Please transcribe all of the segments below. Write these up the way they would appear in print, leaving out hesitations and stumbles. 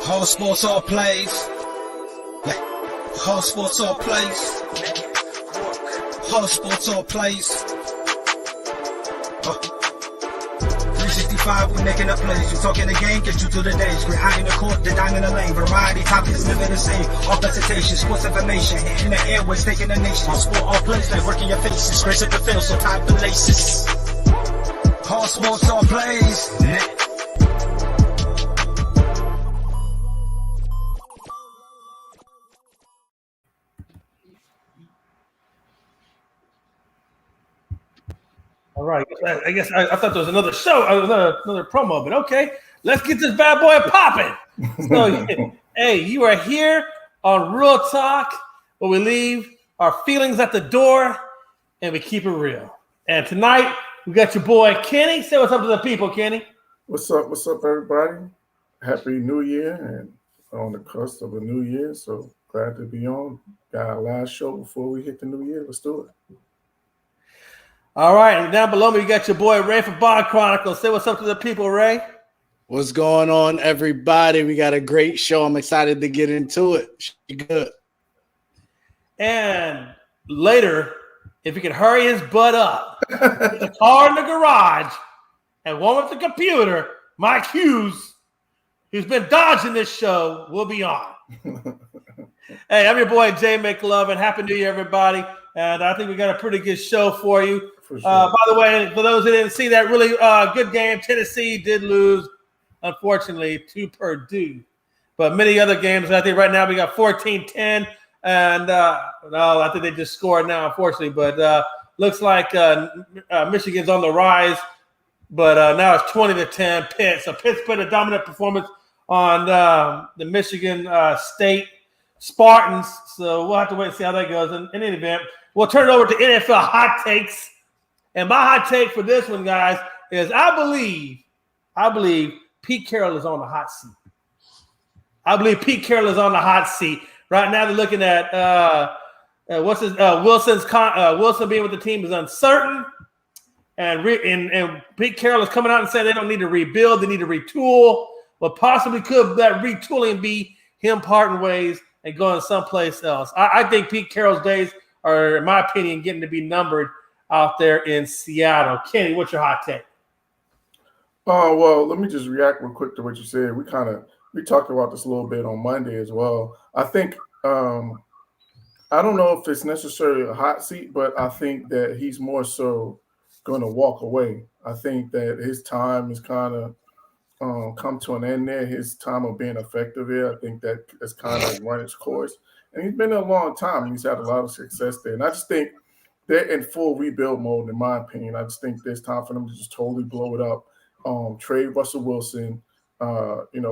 All sports, all plays. All sports, all plays. All sports, all plays. 365, we making up plays. You talking the game, get you through the days. We're high in the court, the dime in the lane. Variety, topics, living the same. All presentation, sports information. Hitting the airways, taking the nation. All sport, all plays, like working your faces. Grace at the field, so tie the laces. All sports, all plays. All right. I guess I thought there was another show, another promo, but okay. Let's get this bad boy popping. So, hey, you are here on Real Talk, where we leave our feelings at the door and we keep it real. And tonight, we got your boy, Kenny. Say what's up to the people, Kenny. What's up, everybody? Happy New Year, and on the cusp of a new year, so glad to be on. Got our last show before we hit the new year. Let's do it. All right, and down below me, you got your boy Ray from Bond Chronicles. Say what's up to the people, Ray. What's going on, everybody? We got a great show. I'm excited to get into it. Should be good. And later, if he can hurry his butt up, put the car in the garage and warm up the computer, Mike Hughes, who's been dodging this show, will be on. Hey, I'm your boy Jay McLovin. Happy New Year, everybody. And I think we got a pretty good show for you. For sure. By the way, for those who didn't see that really good game, Tennessee did lose, unfortunately, to Purdue. But many other games, I think right now we got 14-10. And no, I think they just scored now, unfortunately. But looks like Michigan's on the rise. But now it's 20-10 Pitt. So Pitt's put a dominant performance on the Michigan State Spartans. So we'll have to wait and see how that goes. In any event, we'll turn it over to NFL hot takes. And my hot take for this one, guys, is I believe Pete Carroll is on the hot seat. I believe Pete Carroll is on the hot seat. Right now they're looking at Wilson being with the team is uncertain. And Pete Carroll is coming out and saying they don't need to rebuild, they need to retool. But possibly could that retooling be him parting ways and going someplace else? I think Pete Carroll's days are, in my opinion, getting to be numbered out there in Seattle. Kenny, what's your hot take? Oh, well, let me just react real quick to what you said. We talked about this a little bit on Monday as well. I think I don't know if it's necessarily a hot seat, but I think that he's more so going to walk away. I think that his time is kind of come to an end there. His time of being effective here, I think that has kind of run its course. And he's been there a long time, and he's had a lot of success there. And I just think they're in full rebuild mode, in my opinion. I just think there's time for them to just totally blow it up. Trade Russell Wilson,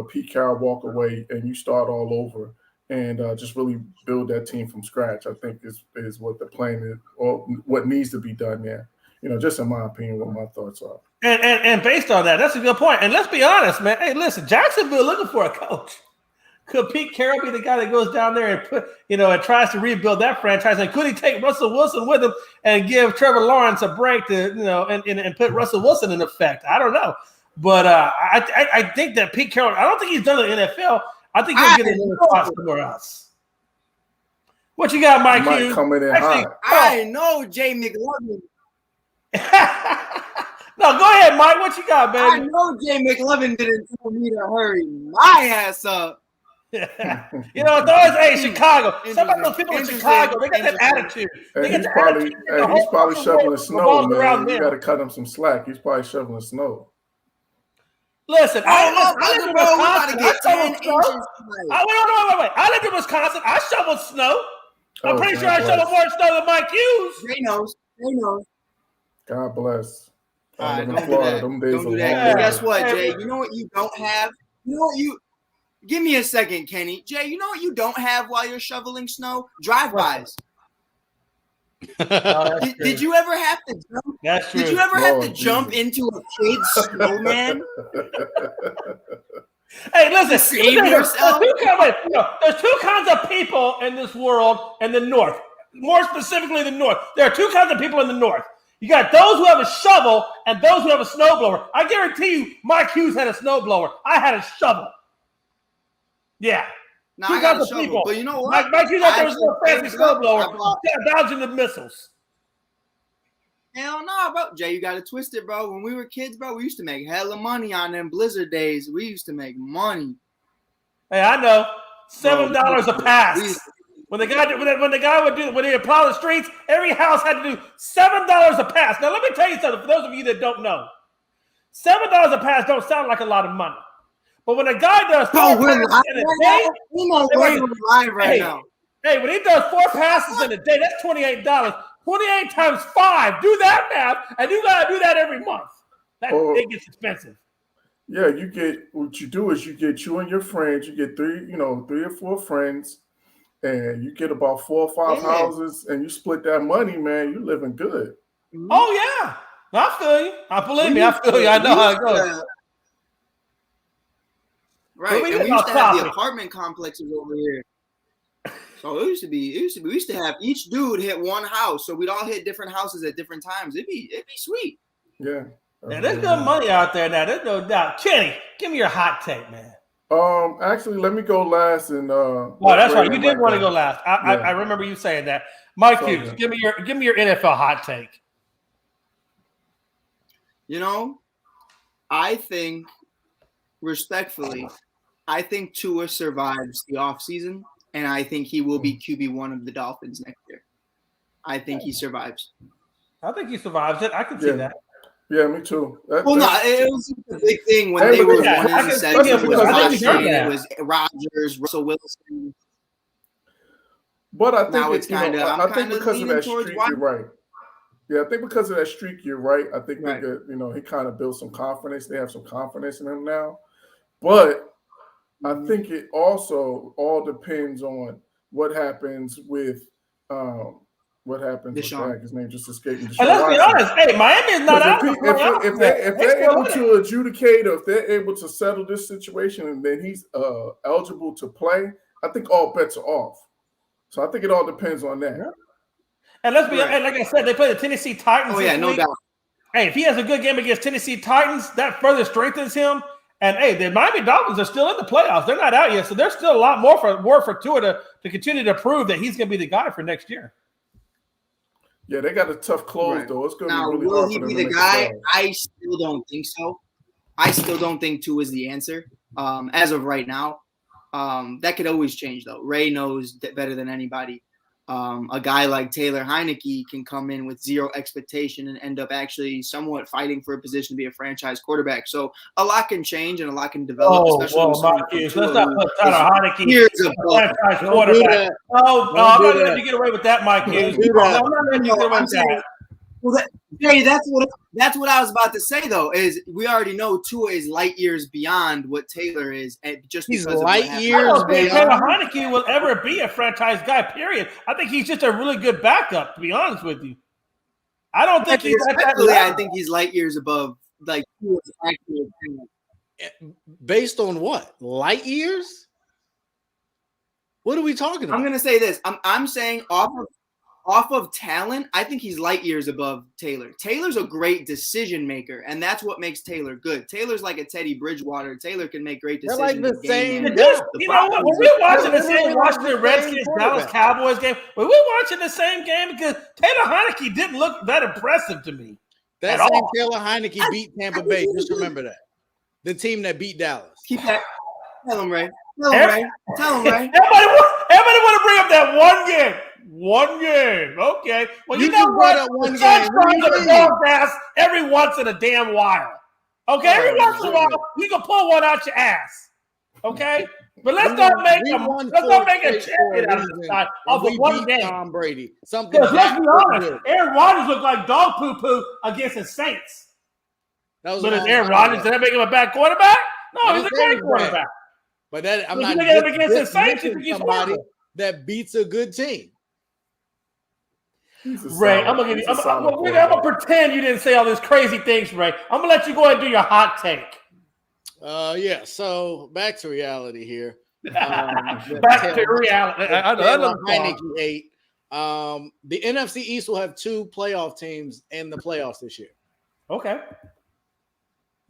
Pete Carroll walk away, and you start all over and just really build that team from scratch. I think is what the plan is, or what needs to be done there. Just in my opinion, what my thoughts are. And based on that, that's a good point. And let's be honest, man. Hey, listen, Jacksonville looking for a coach. Could Pete Carroll be the guy that goes down there and and tries to rebuild that franchise? And could he take Russell Wilson with him and give Trevor Lawrence a break to, and put Russell Wilson in effect? I don't know. But I think that Pete Carroll, I don't think he's done it in the NFL. I think he'll get another spot somewhere else. What you got, Mike Hughes? Coming in hot. I know Jay McLovin. No, go ahead, Mike. What you got, baby? I know Jay McLovin didn't tell me to hurry my ass up. It's always, Chicago. Some of those people in Chicago, they got that attitude. He's probably shoveling snow, man. You got to cut him some slack. He's probably shoveling snow. Listen, I lived in Wisconsin. I shoveled snow. I'm pretty sure I shoveled more snow than Mike Hughes. They knows. God bless. Don't do that. Guess what, Jay? You know what you don't have? Give me a second, Kenny. Jay, you know what you don't have while you're shoveling snow? Drive-bys. Did you ever have to jump? That's true. Did you ever have to jump into a kid's snowman? Hey, listen. Save yourself. There's two kinds of people in this world in the North. More specifically, the North. There are two kinds of people in the North. You got those who have a shovel and those who have a snowblower. I guarantee you, Mike Hughes had a snowblower. I had a shovel. Yeah. No, I got a shovel. People. But you know what? Mike Hughes out there was a little fancy snowblower. Dodging the missiles. Hell no, bro. Jay, you got to twist it, bro. When we were kids, bro, we used to make hella money on them Blizzard days. We used to make money. Hey, I know. $7 a pass. When the guy when he would plow the streets, every house had to do $7 a pass. Now let me tell you something. For those of you that don't know, $7 a pass don't sound like a lot of money, but when a guy does we're live right now. Hey, when he does 4 passes in a day, that's $28. 28 times 5. Do that math, and you gotta do that every month. It gets expensive. Yeah, what you do is you get you and your friends. You get 3 or 4 friends. And you get about 4 or 5 houses, and you split that money, man. You living good. Oh yeah, I feel you. Believe me, I feel you. I know how it goes. Right, and we used to have the apartment complexes over here. So it used to be. We used to have each dude hit one house, so we'd all hit different houses at different times. It'd be sweet. Yeah. There's good money out there now. There's no doubt. Kenny, give me your hot take, man. Actually, let me go last. And that's right. You did want to go last. I remember you saying that. Mike Hughes, give me your NFL hot take. You know, I think, respectfully, I think Tua survives the offseason, and I think he will be QB1 of the Dolphins next year. I think he survives. I think he survives it. I can see that. Yeah, me too. It was a big thing when they were 1-7. It was Rodgers, Russell Wilson. But I think now it's kind of. I think because of that streak, you're right. Yeah, I think because of that streak, you're right. I think he kind of built some confidence. They have some confidence in him now. But I think it also all depends on what happens with. What happens with that? His name just escaped me. Let's be honest. Hey, Miami is not out. If they're able to adjudicate, or if they're able to settle this situation, and then he's eligible to play, I think all bets are off. So I think it all depends on that. Yeah. And let's be honest, like I said, they play the Tennessee Titans. Oh yeah, no doubt. Hey, if he has a good game against Tennessee Titans, that further strengthens him. And hey, the Miami Dolphins are still in the playoffs. They're not out yet, so there's still a lot more for Tua to continue to prove that he's going to be the guy for next year. Yeah, they got a tough close, though. It's going to be really will hard he for them be to the make guy? I still don't think so. I still don't think Tua is the answer as of right now. That could always change, though. Ray knows better than anybody. A guy like Taylor Heineke can come in with zero expectation and end up actually somewhat fighting for a position to be a franchise quarterback. So a lot can change and a lot can develop. Let's not put Taylor Heineke as a franchise quarterback. I'm not going to let you get away with that, Mike Hughes. I'm not letting you get away with that. Well, Jay, that's what I was about to say, though, is we already know Tua is light years beyond what Taylor is, just because of light years. I don't think Taylor Heineke will ever be a franchise guy, period. I think he's just a really good backup, to be honest with you. I don't think he's at that level. I think he's light years above, like, Tua's actual talent. Based on what? Light years? What are we talking about? I'm going to say this. I'm saying off of talent, I think he's light years above Taylor. Taylor's a great decision maker, and that's what makes Taylor good. Taylor's like a Teddy Bridgewater. Taylor can make great decisions. They're like the same. You know what? When we're watching the same Washington Redskins, Dallas Cowboys game, when we're watching the same game because Taylor Heineke didn't look that impressive to me. That same Taylor Heineke beat Tampa Bay. Just remember that. The team that beat Dallas. Keep that. Tell him, Ray. Tell him, Ray. Everybody want to bring up that one game. One game, okay. Well, you know what? The sun shines on the dog ass every once in a damn while. Okay, every once in a while you can pull one out your ass. Okay, but let's not make a champion out of the side of the one game. Tom Brady, something. Let's be honest. Aaron Rodgers looked like dog poo poo against the Saints. But is Aaron Rodgers? Did that make him a bad quarterback? No, he's a great quarterback. But that I'm not against the Saints. Somebody that beats a good team. Ray, I'm gonna pretend you didn't say all these crazy things, Ray. I'm gonna let you go ahead and do your hot take. Yeah. So back to reality here. Back to reality. Heineke 8. The NFC East will have 2 playoff teams in the playoffs this year. Okay.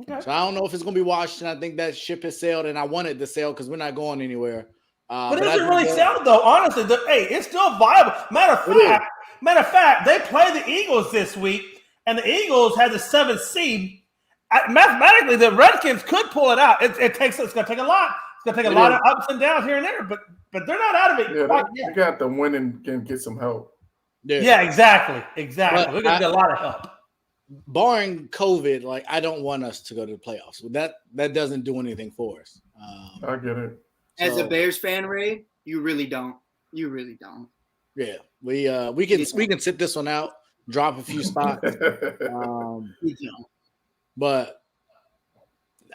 So I don't know if it's going to be Washington. I think that ship has sailed, and I wanted to sail because we're not going anywhere. But it doesn't really sound though. Honestly, hey, it's still viable. Matter of fact, they play the Eagles this week, and the Eagles have the 7th seed. Mathematically, the Redskins could pull it out. It's going to take a lot. It's going to take a lot of ups and downs here and there, but they're not out of it quite yet. They got to win and get some help. Yeah, exactly. They're going to get a lot of help. Barring COVID, like I don't want us to go to the playoffs. That doesn't do anything for us. I get it. As a Bears fan, Ray, you really don't. You really don't. Yeah, we can sit this one out, drop a few spots. But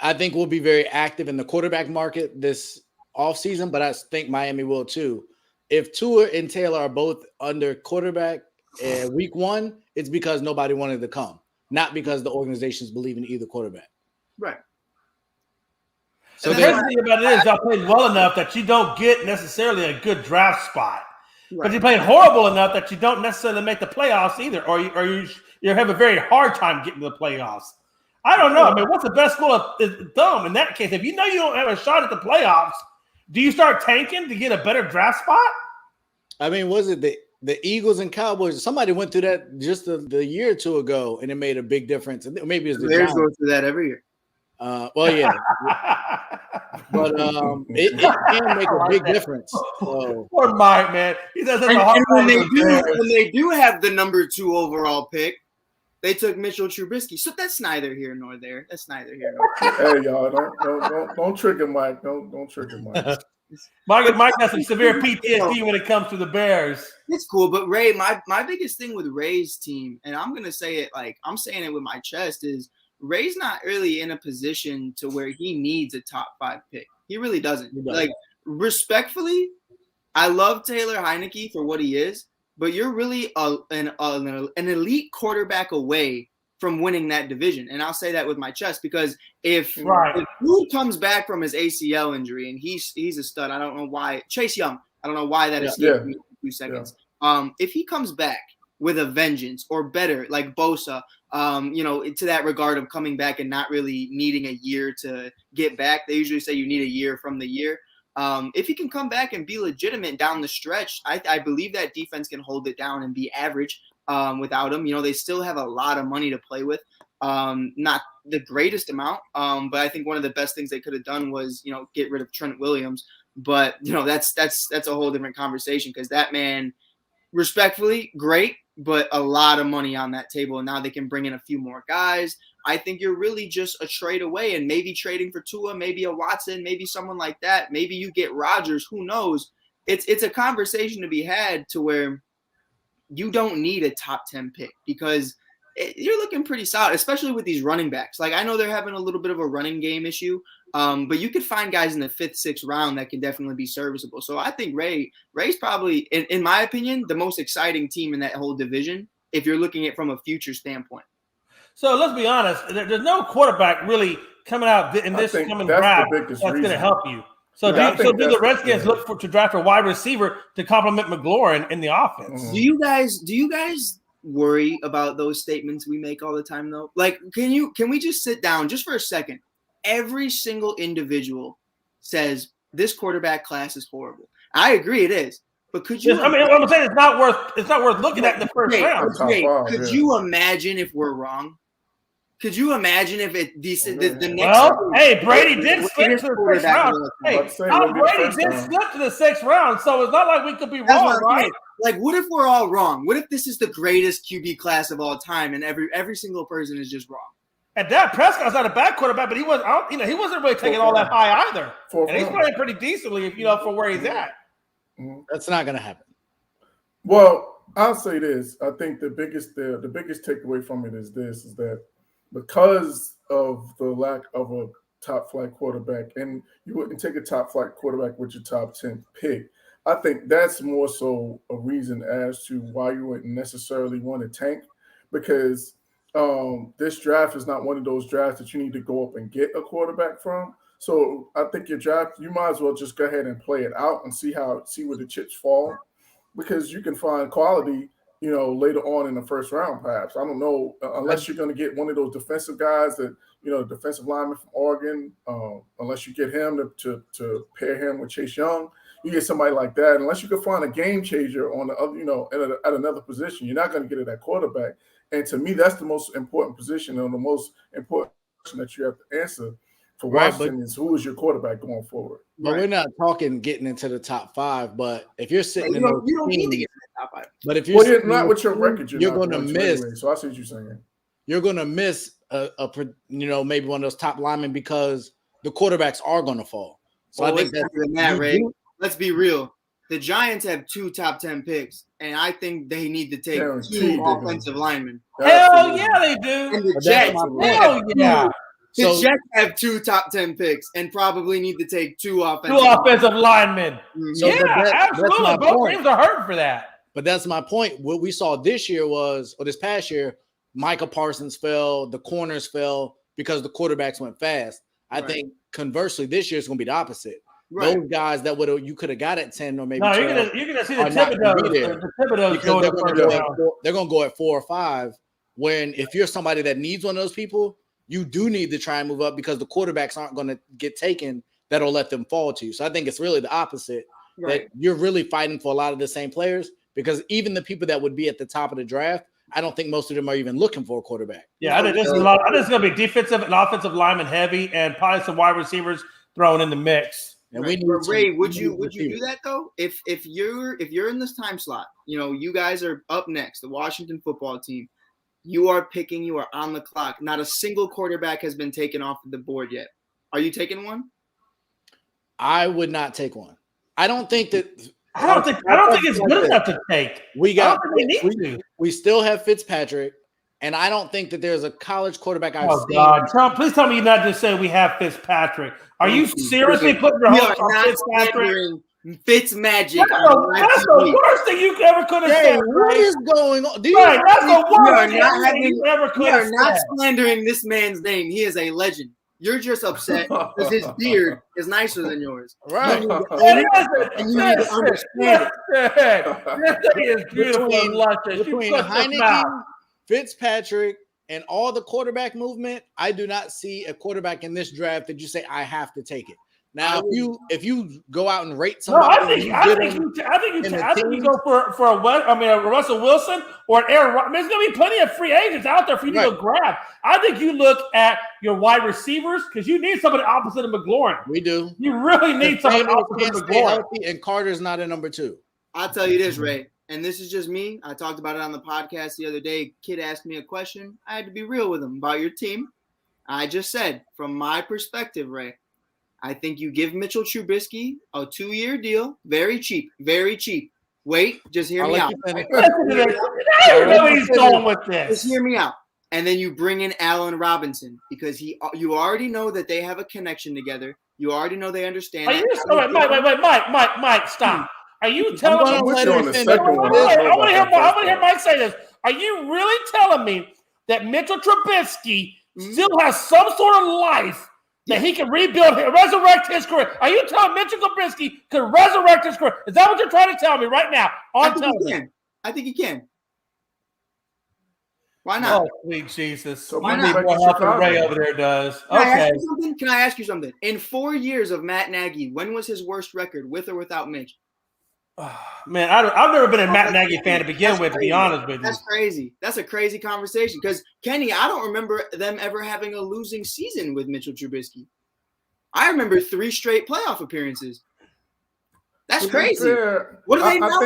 I think we'll be very active in the quarterback market this offseason, but I think Miami will too. If Tua and Taylor are both under quarterback week 1, it's because nobody wanted to come, not because the organizations believe in either quarterback. Right. So the crazy thing about it is y'all played well enough that you don't get necessarily a good draft spot. Right. But you played horrible enough that you don't necessarily make the playoffs either, or you have a very hard time getting to the playoffs. I don't know. I mean, what's the best rule of thumb in that case? If you know you don't have a shot at the playoffs, do you start tanking to get a better draft spot? I mean, was it the Eagles and Cowboys? Somebody went through that just the year or two ago, and it made a big difference. Maybe it's the Bears go through that every year. Well, yeah, but it can make a big difference. So. Poor Mike, man. He doesn't. And when they do have the number 2 overall pick, they took Mitchell Trubisky. So that's neither here nor there. Hey, y'all, don't trigger Mike. Don't trigger Mike. Mike has some severe PTSD when it comes to the Bears. It's cool, but Ray, my biggest thing with Ray's team, and I'm gonna say it like I'm saying it with my chest, is Ray's not really in a position to where he needs a top 5 pick. He really doesn't. Like, respectfully, I love Taylor Heineke for what he is, but you're really an elite quarterback away from winning that division. And I'll say that with my chest because if Luca comes back from his ACL injury and he's a stud, I don't know why. Chase Young, I don't know why that escaped me in a few seconds. Yeah. If he comes back with a vengeance or better, like Bosa, to that regard of coming back and not really needing a year to get back. They usually say you need a year from the year. If he can come back and be legitimate down the stretch, I believe that defense can hold it down and be average without him. They still have a lot of money to play with. Not the greatest amount, but I think one of the best things they could have done was, get rid of Trent Williams. But, that's a whole different conversation because that man, respectfully, great, but a lot of money on that table. And now they can bring in a few more guys. I think you're really just a trade away and maybe trading for Tua, maybe a Watson, maybe someone like that. Maybe you get Rodgers. Who knows? It's a conversation to be had to where you don't need a top 10 pick because you're looking pretty solid, especially with these running backs. Like, I know they're having a little bit of a running game issue, but you could find guys in the 5th, 6th round that can definitely be serviceable. So I think Ray's probably, in my opinion, the most exciting team in that whole division if you're looking at it from a future standpoint. So let's be honest. There's no quarterback really coming out in this coming draft that's going to help you. So do the Redskins look to draft a wide receiver to complement McLaurin in the offense? Mm-hmm. Do you guys worry about those statements we make all the time though? Like, can we just sit down just for a second? Every single individual says this quarterback class is horrible. I agree it is. But could you? What I'm saying it's not worth looking at in the first round. Could you imagine if we're wrong? Could you imagine if the next? Well, hey, Brady did slip to the 6th round. Brady did slip to the 6th round, so it's not like we could be wrong, right? Like, what if we're all wrong? What if this is the greatest QB class of all time, and every single person is just wrong? And Dak Prescott's not a bad quarterback, but he wasn't really taking all that high either. And he's playing pretty decently, for where he's at. That's not going to happen. Well, I'll say this: I think the biggest takeaway from it is that because of the lack of a top flight quarterback, and you wouldn't take a top flight quarterback with your top 10 pick. I think that's more so a reason as to why you wouldn't necessarily want to tank, because this draft is not one of those drafts that you need to go up and get a quarterback from. So I think your draft, you might as well just go ahead and play it out and see where the chips fall. because you can find quality, later on in the first round, perhaps. I don't know, unless you're going to get one of those defensive guys that, defensive lineman from Oregon, unless you get him to pair him with Chase Young. You get somebody like that, unless you can find a game changer on the other, at another position, you're not going to get it at quarterback. And to me, that's the most important position, and the most important question that you have to answer for Washington is who is your quarterback going forward. But we're not talking getting into the top 5. But if you're sitting in those you don't need to teams, get in the top 5. but if you're not with your record, you're going to miss. Anyway, so I see what you're saying. You're going to miss maybe one of those top linemen because the quarterbacks are going to fall. So I think that, Ray. Let's be real. The Giants have 2 top 10 picks, and I think they need to take 2 offensive linemen. Hell yeah, they do. And the Jets, hell yeah. The Jets have 2 top 10 picks and probably need to take 2 offensive linemen. Mm-hmm. So absolutely. Both teams are hurting for that. But that's my point. What we saw this past year, Micah Parsons fell, the corners fell because the quarterbacks went fast. I think conversely, this year is going to be the opposite. Right. Those guys that you could have got at 10 or maybe 12 you're gonna see the Thibodeaux going they're going to go at 4 or 5. When if you're somebody that needs one of those people, you do need to try and move up because the quarterbacks aren't going to get taken that'll let them fall to you. So I think it's really the opposite. That you're really fighting for a lot of the same players because even the people that would be at the top of the draft, I don't think most of them are even looking for a quarterback. Yeah, I think this is a lot. I think it's going to be defensive and offensive lineman heavy, and probably some wide receivers thrown in the mix. And Ray, would you do that though? If you're in this time slot, you guys are up next, the Washington football team. You are picking. You are on the clock. Not a single quarterback has been taken off the board yet. Are you taking one? I would not take one. I don't think that. I don't think it's good enough to take. We still have Fitzpatrick, and I don't think that there's a college quarterback I've seen. God, Trump! Please tell me you're not just saying we have Fitzpatrick. Are you seriously putting your hopes on Fitzpatrick? Fitzmagic. That's the worst thing you ever could have said. What is going on? That's the worst thing you ever could have said. You are not slandering this man's name. He is a legend. You're just upset because his beard is nicer than yours. Right. And you need to understand it. This thing is beautiful and luscious. Between Heineke, Fitzpatrick, and all the quarterback movement, I do not see a quarterback in this draft that you say, I have to take it. Now, if you go out and rate somebody, I think you go for a Russell Wilson or an Aaron Rodgers. There's going to be plenty of free agents out there for you to go grab. I think you look at your wide receivers because you need somebody opposite of McLaurin. We do. You really need somebody opposite of McLaurin. And Carter's not a number 2. I'll tell you this, Ray, and this is just me. I talked about it on the podcast the other day. Kid asked me a question. I had to be real with him about your team. I just said, from my perspective, Ray, I think you give Mitchell Trubisky a 2-year deal. Very cheap. Very cheap. Wait, just hear me out. I don't know where he's going with this. Just hear me out. And then you bring in Allen Robinson because you already know that they have a connection together. You already know they understand. Mike, stop. Are you telling me? I want to hear Mike say this. Are you really telling me that Mitchell Trubisky still has some sort of life that he can resurrect his career? Are you telling Mitchell Trubisky can resurrect his career? Is that what you're trying to tell me right now on television? I think he can. Why not? Oh, sweet Jesus. So why not? More help than Ray over there does. Okay. Can I ask you something? In 4 years of Matt Nagy, when was his worst record, with or without Mitch? Man, I've never been a Matt Nagy fan to begin with, to be honest with you. That's crazy. That's a crazy conversation because, Kenny, I don't remember them ever having a losing season with Mitchell Trubisky. I remember 3 straight playoff appearances. That's crazy. What are they now?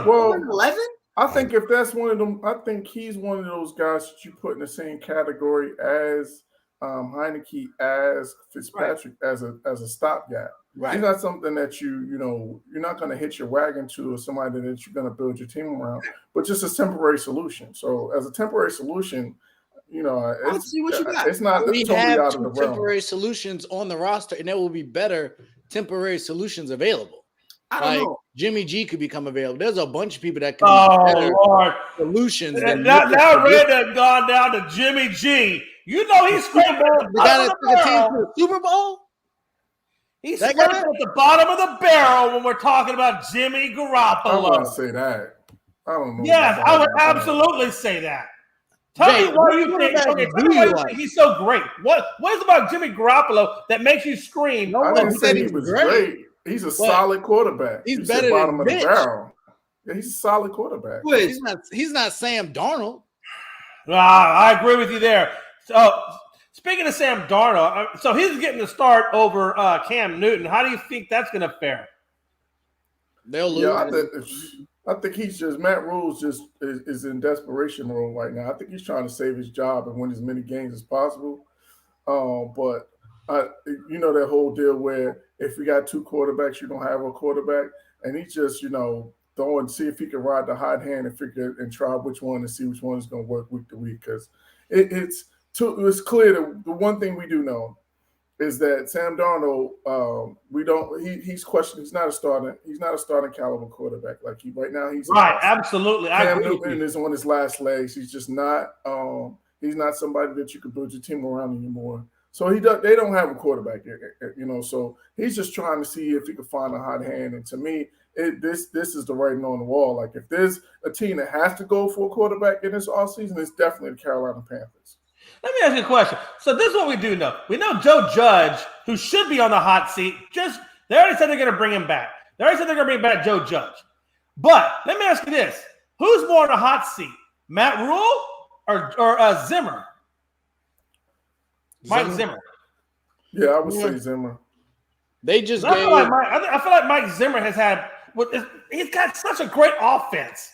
Well, 11? I think if that's one of them, I think he's one of those guys that you put in the same category as Heineke, as Fitzpatrick, as a stopgap. Right. He's not something that you're not going to hitch your wagon to, or somebody that you're going to build your team around, but just a temporary solution. So as a temporary solution, let's see what you got. It's not we totally have out of the realm. temporary solutions on the roster, and there will be better temporary solutions available. I don't know. Jimmy G could become available. There's a bunch of people that can be better solutions. Now Red has gone down to Jimmy G. You know he's scrambling. The guy that took a team to the Super Bowl. He's at the bottom of the barrel when we're talking about Jimmy Garoppolo. I wouldn't say that. I don't know. Yes, I would absolutely say that. Tell me why you think he's so great. What is it about Jimmy Garoppolo that makes you scream? I didn't say he was great. He's a solid quarterback. He's better than bottom of the barrel. Yeah, he's a solid quarterback. He's not Sam Darnold. I agree with you there. So speaking of Sam Darnold, so he's getting the start over Cam Newton. How do you think that's going to fare? They'll lose. Yeah, I think he's just Matt Rule's just is in desperation mode right now. I think he's trying to save his job and win as many games as possible. But you know that whole deal where if we got two quarterbacks, you don't have a quarterback, and he's just throwing, see if he can ride the hot hand and try which one and see which one is going to work week to week. Because it's clear that the one thing we do know is that Sam Darnold, he's questioned. He's not a starting caliber quarterback. Like right now, he's right. Absolutely, Cam Newton is on his last legs. He's just not. He's not somebody that you could build your team around anymore. So they don't have a quarterback, So he's just trying to see if he can find a hot hand. And to me, this is the writing on the wall. Like if there's a team that has to go for a quarterback in this offseason, it's definitely the Carolina Panthers. Let me ask you a question. So this is what we do know. We know Joe Judge, who should be on the hot seat, they already said they're going to bring him back. They already said they're going to bring back Joe Judge. But let me ask you this. Who's more on the hot seat, Matt Rule or Zimmer? Mike Zimmer. Yeah, I would say Zimmer. They just I feel like Mike Zimmer he's got such a great offense.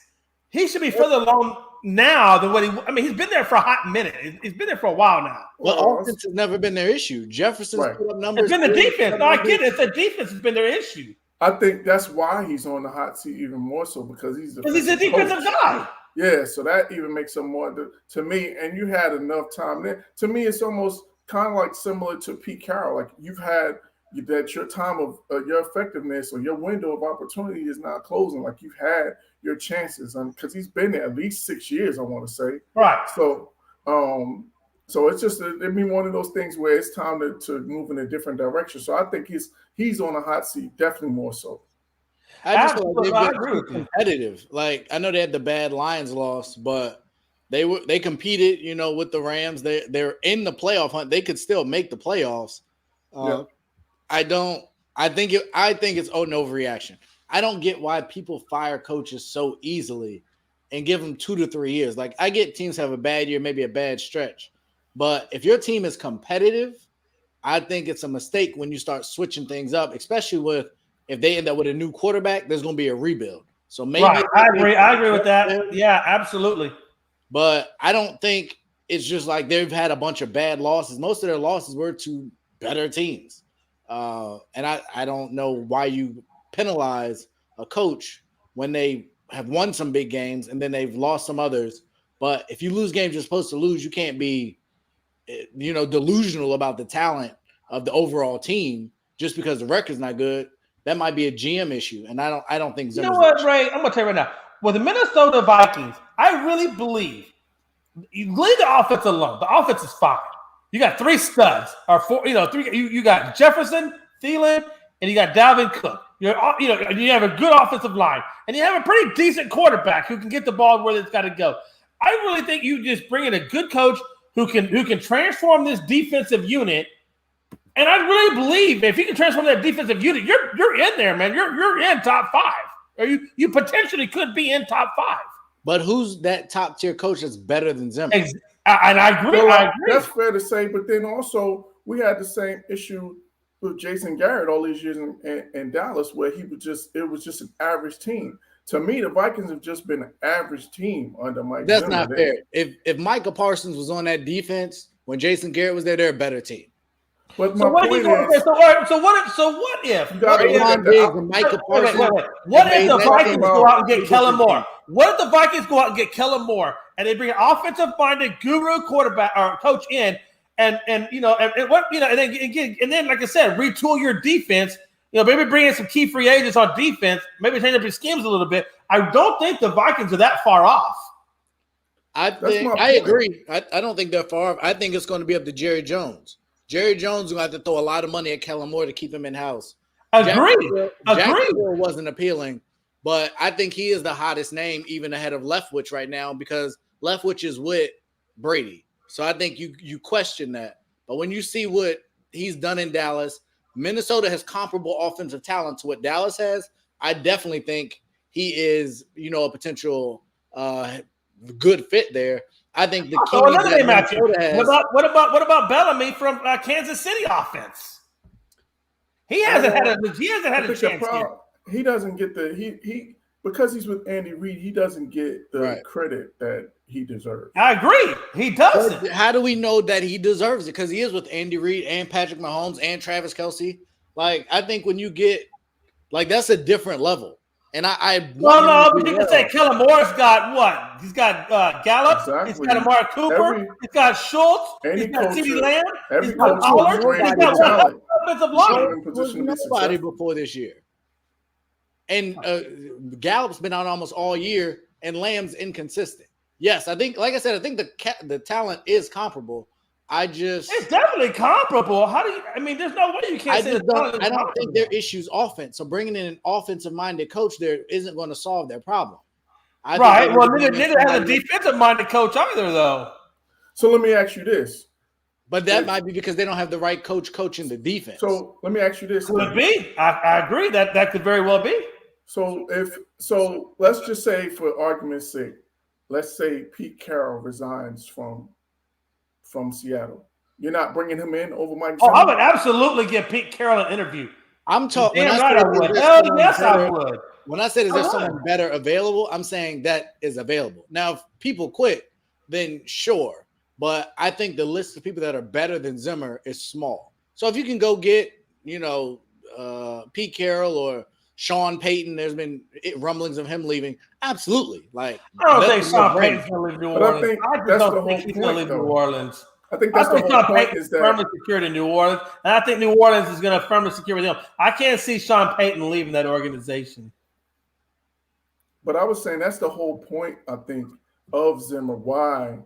He should be further along now than he's been there for a hot minute. He's been there for a while now. Well, offense has never been their issue. Jefferson's put up numbers. It's been the defense. No, I get it. The defense has been their issue. I think that's why he's on the hot seat even more so because he's a defensive guy. Yeah, so that even makes him more to me. And you had enough time there. To me, it's almost kind of like similar to Pete Carroll. Like you've had that your time of your effectiveness or your window of opportunity is not closing. Like you've had your chances, because he's been there at least 6 years, I want to say. Right. So, so it's just it'd be one of those things where it's time to move in a different direction. So I think he's on a hot seat, definitely more so. I just feel like they've been competitive. Like I know they had the bad Lions loss, but they competed, with the Rams. They're in the playoff hunt. They could still make the playoffs. Yeah. I think it's an overreaction. I don't get why people fire coaches so easily and give them 2 to 3 years. Like I get teams have a bad year, maybe a bad stretch, but if your team is competitive, I think it's a mistake when you start switching things up, especially if they end up with a new quarterback, there's going to be a rebuild. So maybe I agree with that. Yeah, absolutely. But I don't think it's just like they've had a bunch of bad losses. Most of their losses were to better teams. And I don't know why you penalize a coach when they have won some big games and then they've lost some others. But if you lose games you're supposed to lose, you can't be, delusional about the talent of the overall team just because the record's not good. That might be a GM issue, and I don't think. You know what, Ray? I'm gonna tell you right now. With the Minnesota Vikings, I really believe you leave the offense alone. The offense is fine. You got 3 studs, or 4. Three. You got Jefferson, Thielen, and you got Dalvin Cook. You have a good offensive line, and you have a pretty decent quarterback who can get the ball where it's got to go. I really think you just bring in a good coach who can transform this defensive unit. And I really believe if you can transform that defensive unit, you're in there, man. You're in top 5, or you potentially could be in top 5. But who's that top tier coach that's better than Zimmer? And I agree. Well, I agree. That's fair to say. But then also we had the same issue with Jason Garrett all these years in Dallas, where it was just an average team. To me, the Vikings have just been an average team under Mike. That's Zimmer. not fair. If Micah Parsons was on that defense when Jason Garrett was there, they're a better team. But so what if? What if the Vikings go out and get Kellen Moore? What if the Vikings go out and get Kellen Moore and they bring an offensive-minded guru quarterback or coach in, and then like I said, retool your defense. Maybe bring in some key free agents on defense. Maybe change up your schemes a little bit. I don't think the Vikings are that far off. I agree. I don't think they're far off. I think it's going to be up to Jerry Jones. Jerry Jones is going to have to throw a lot of money at Kellen Moore to keep him in-house. Agreed. Jacksonville wasn't appealing, but I think he is the hottest name even ahead of Leftwich right now because Leftwich is with Brady. So I think you question that. But when you see what he's done in Dallas, Minnesota has comparable offensive talent to what Dallas has. I definitely think he is, a potential good fit there. I think the key that Minnesota has. What about Bellamy from Kansas City offense? He hasn't had a chance yet. He doesn't get he because he's with Andy Reid. He doesn't get the credit that he deserves. I agree. He doesn't. But how do we know that he deserves it? Because he is with Andy Reid and Patrick Mahomes and Travis Kelce. Like I think when you get that's a different level. And but you can say Kellen Moore's got what? He's got Gallup. Exactly. He's got Amari Cooper. He's got Schultz. He's got CeeDee Lamb. He's got Pollard. He's got offensive line. Nobody before this year. And Gallup's been out almost all year, and Lamb's inconsistent. Yes, I think, like I said, I think the talent is comparable. It's definitely comparable. There's no way you can't say I don't think their issue's offense. So bringing in an offensive-minded coach there isn't going to solve their problem. Right. Well, neither has a defensive-minded coach either, though. So let me ask you this. But that might be because they don't have the right coach coaching the defense. So let me ask you this. Could be. I agree that could very well be. So let's just say, for argument's sake, let's say Pete Carroll resigns from Seattle. You're not bringing him in over Mike Zimmer? I would absolutely give Pete Carroll an interview. I'm talking. Yes, I would. When I said is there someone better available, I'm saying that is available. Now, if people quit, then sure. But I think the list of people that are better than Zimmer is small. So if you can go get, Pete Carroll or Sean Payton, there's been rumblings of him leaving. Absolutely. I don't think Sean Payton's going to leave New Orleans. I don't think he's going to leave New Orleans. I think that's the whole point is that firmly secured in New Orleans, and I think New Orleans is going to firmly secure with him. I can't see Sean Payton leaving that organization. But I was saying that's the whole point, I think, of Zimmer, why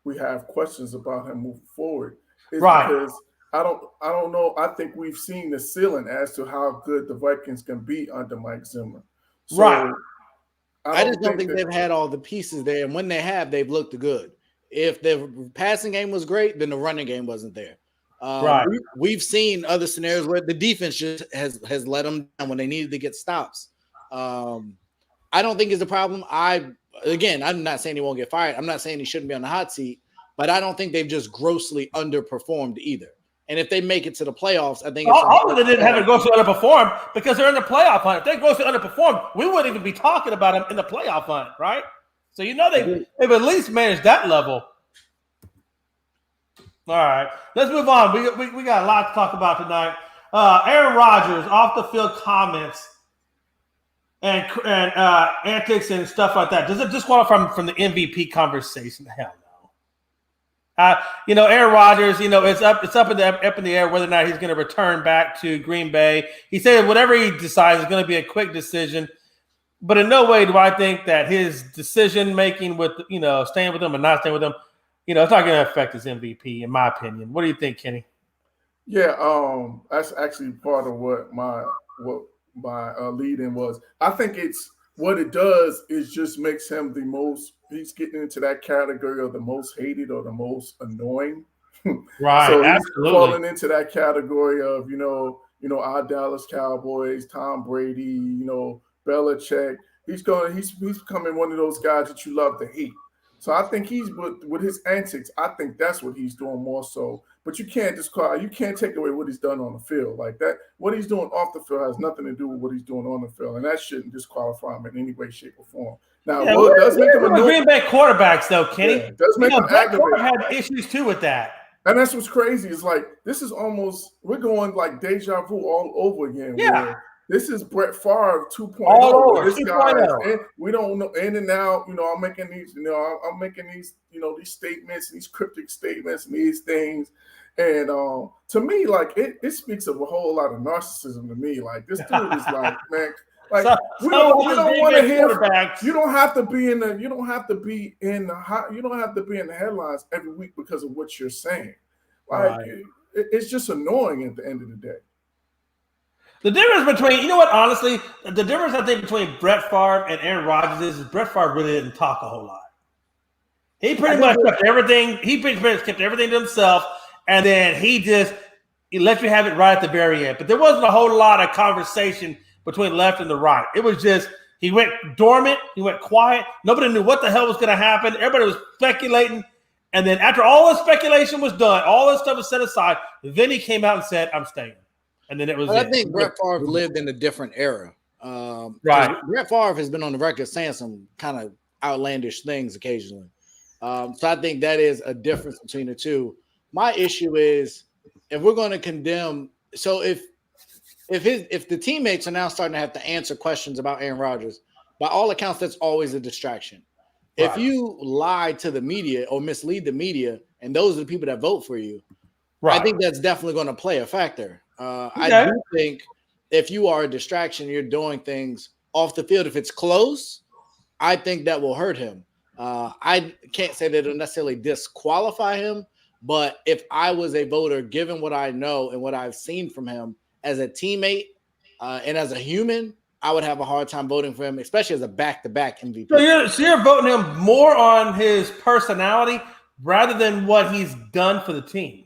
we have questions about him moving forward. Because I don't know. I think we've seen the ceiling as to how good the Vikings can be under Mike Zimmer. So I just don't think they've had all the pieces there. And when they have, they've looked good. If the passing game was great, then the running game wasn't there. We've seen other scenarios where the defense just has let them down when they needed to get stops. I don't think it's a problem. I'm not saying he won't get fired. I'm not saying he shouldn't be on the hot seat, but I don't think they've just grossly underperformed either. And if they make it to the playoffs, I think they didn't have it grossly underperform because they're in the playoff hunt. If they grossly underperform, we wouldn't even be talking about them in the playoff hunt, right? So they've at least managed that level. All right, let's move on. We got a lot to talk about tonight. Aaron Rodgers off the field comments and antics and stuff like that. Does it disqualify from the MVP conversation? Hell no. Aaron Rodgers, it's up in the air whether or not he's going to return back to Green Bay. He said whatever he decides is going to be a quick decision, but in no way do I think that his decision making with staying with them or not staying with them, it's not going to affect his MVP, in my opinion. What do you think, Kenny? Yeah, that's actually part of what my lead-in was. I think it's what it does is just makes him the most. He's getting into that category of the most hated or the most annoying. Right. So absolutely. He's falling into that category of our Dallas Cowboys, Tom Brady, Belichick. He's becoming one of those guys that you love to hate. So I think he's with his antics. I think that's what he's doing more so. But you can't take away what he's done on the field like that. What he's doing off the field has nothing to do with what he's doing on the field, and that shouldn't disqualify him in any way, shape, or form. Now, it does make him a Green Bay quarterbacks, though, Kenny. Yeah, it does make him aggravated. Had issues too with that, and that's what's crazy. Is this is almost we're going like deja vu all over again. Yeah. This is Brett Favre 2.0. All over, this 2.0. And we don't know in and out. I'm making these. I'm making these. These statements, these cryptic statements, and these things. And to me, it speaks of a whole lot of narcissism to me. Like this dude is like, man, we don't want to hear. You don't have to be in the. You don't have to be in the. You don't have to be in the headlines every week because of what you're saying. it's just annoying at the end of the day. The difference between, you know what, honestly, the difference I think between Brett Favre and Aaron Rodgers is Brett Favre really didn't talk a whole lot. He pretty much kept everything. He pretty much kept everything to himself, and then he let you have it right at the very end. But there wasn't a whole lot of conversation between left and the right. It was just he went dormant, he went quiet. Nobody knew what the hell was going to happen. Everybody was speculating, and then after all the speculation was done, all this stuff was set aside. Then he came out and said, "I'm staying." And then it was. I think Brett Favre lived in a different era. Right. Brett Favre has been on the record saying some kind of outlandish things occasionally. So I think that is a difference between the two. My issue is if we're going to condemn. So if the teammates are now starting to have to answer questions about Aaron Rodgers, by all accounts, that's always a distraction. Right. If you lie to the media or mislead the media, and those are the people that vote for you, right. I think that's definitely going to play a factor. I do think if you are a distraction, you're doing things off the field. If it's close, I think that will hurt him. I can't say that it'll necessarily disqualify him, but if I was a voter, given what I know and what I've seen from him as a teammate and as a human, I would have a hard time voting for him, especially as a back-to-back MVP. So you're voting him more on his personality rather than what he's done for the team.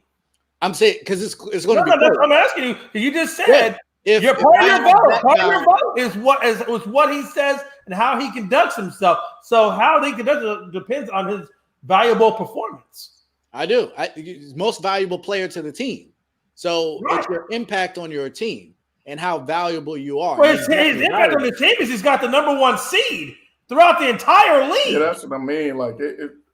I'm saying because it's going to be. No, I'm asking you. You just said part of your vote is what he says and how he conducts himself. So how he conducts it depends on his valuable performance. I do. He's most valuable player to the team. So it's your impact on your team and how valuable you are. Well, his impact on the team is he's got the #1 seed throughout the entire league. Yeah, that's what I mean.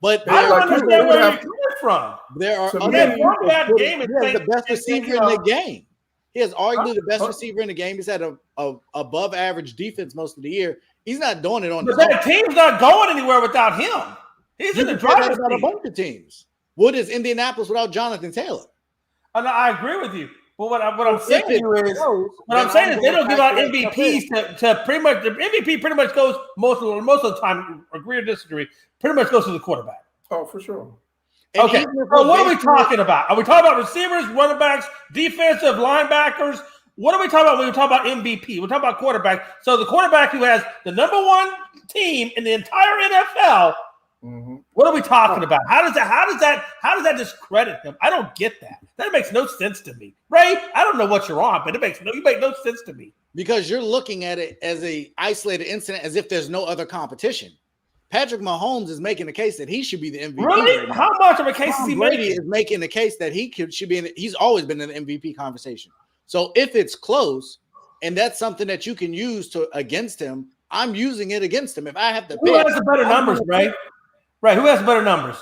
But I don't understand where you're coming from. There are other bad game. He has the best receiver in the game. He has arguably the best receiver in the game. He's had a above average defense most of the year. He's not doing it on his own. The team's not going anywhere without him. He's in the driver's seat. A bunch of teams. What is Indianapolis without Jonathan Taylor? I agree with you. But what I'm saying to you is, they don't give out MVPs to pretty much. The MVP pretty much goes most of the time. Agree or disagree? Pretty much goes to the quarterback. Oh, for sure. Okay. So what are we talking about? Are we talking about receivers, running backs, defensive linebackers? What are we talking about when we talk about MVP? We're talking about quarterback. So the quarterback who has the #1 team in the entire NFL. Mm-hmm. What are we talking about? How does that discredit him? I don't get that. That makes no sense to me. Ray, I don't know what you're on, but you make no sense to me. Because you're looking at it as a isolated incident as if there's no other competition. Patrick Mahomes is making the case that he should be the MVP. Really? How much of a case is he making? Brady is making the case that he should be he's always been in the MVP conversation. So if it's close and that's something that you can use against him, I'm using it against him. If I have to Who has the better numbers, Ray? Right, who has better numbers?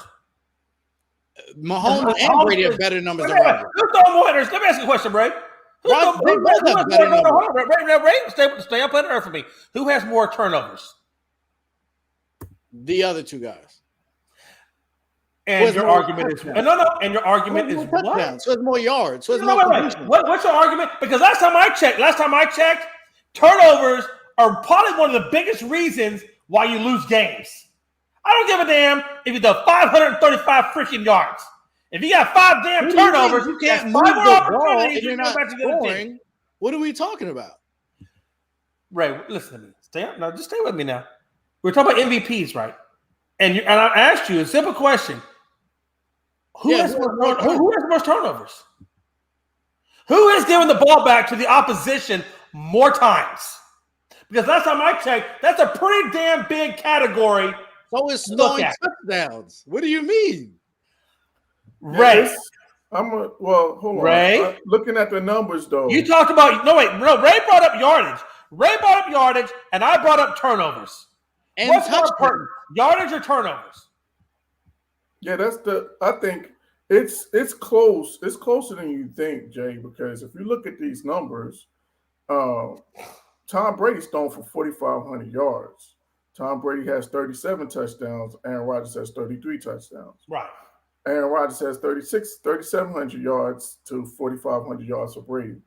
Mahomes and Brady have better numbers than Rodgers. Who's throwing more hitters? Let me ask you a question, Ray. Ray, stay up on earth for me. Who has more turnovers? The other two guys. And your argument is what? And your argument is what? So it's more yards. So it's What's your argument? Because last time I checked, turnovers are probably one of the biggest reasons why you lose games. I don't give a damn if you do 535 freaking yards. If you got 5 damn turnovers, you can't move the ball and you're not scoring. What are we talking about? Ray, listen to me. Just stay with me now. We're talking about MVPs, right? And I asked you a simple question. Who has more turnovers? Who is giving the ball back to the opposition more times? Because last time I checked, that's a pretty damn big category. So it's throwing touchdowns. What do you mean? Ray. Hold on. Ray. Looking at the numbers, though. You talked about Ray brought up yardage. And I brought up turnovers. And what's more important? Yardage or turnovers? Yeah, I think it's close. It's closer than you think, Jay, because if you look at these numbers, Tom Brady's thrown for 4,500 yards. Tom Brady has 37 touchdowns. Aaron Rodgers has 33 touchdowns. Right. Aaron Rodgers has 3,700 yards to 4,500 yards for Brady.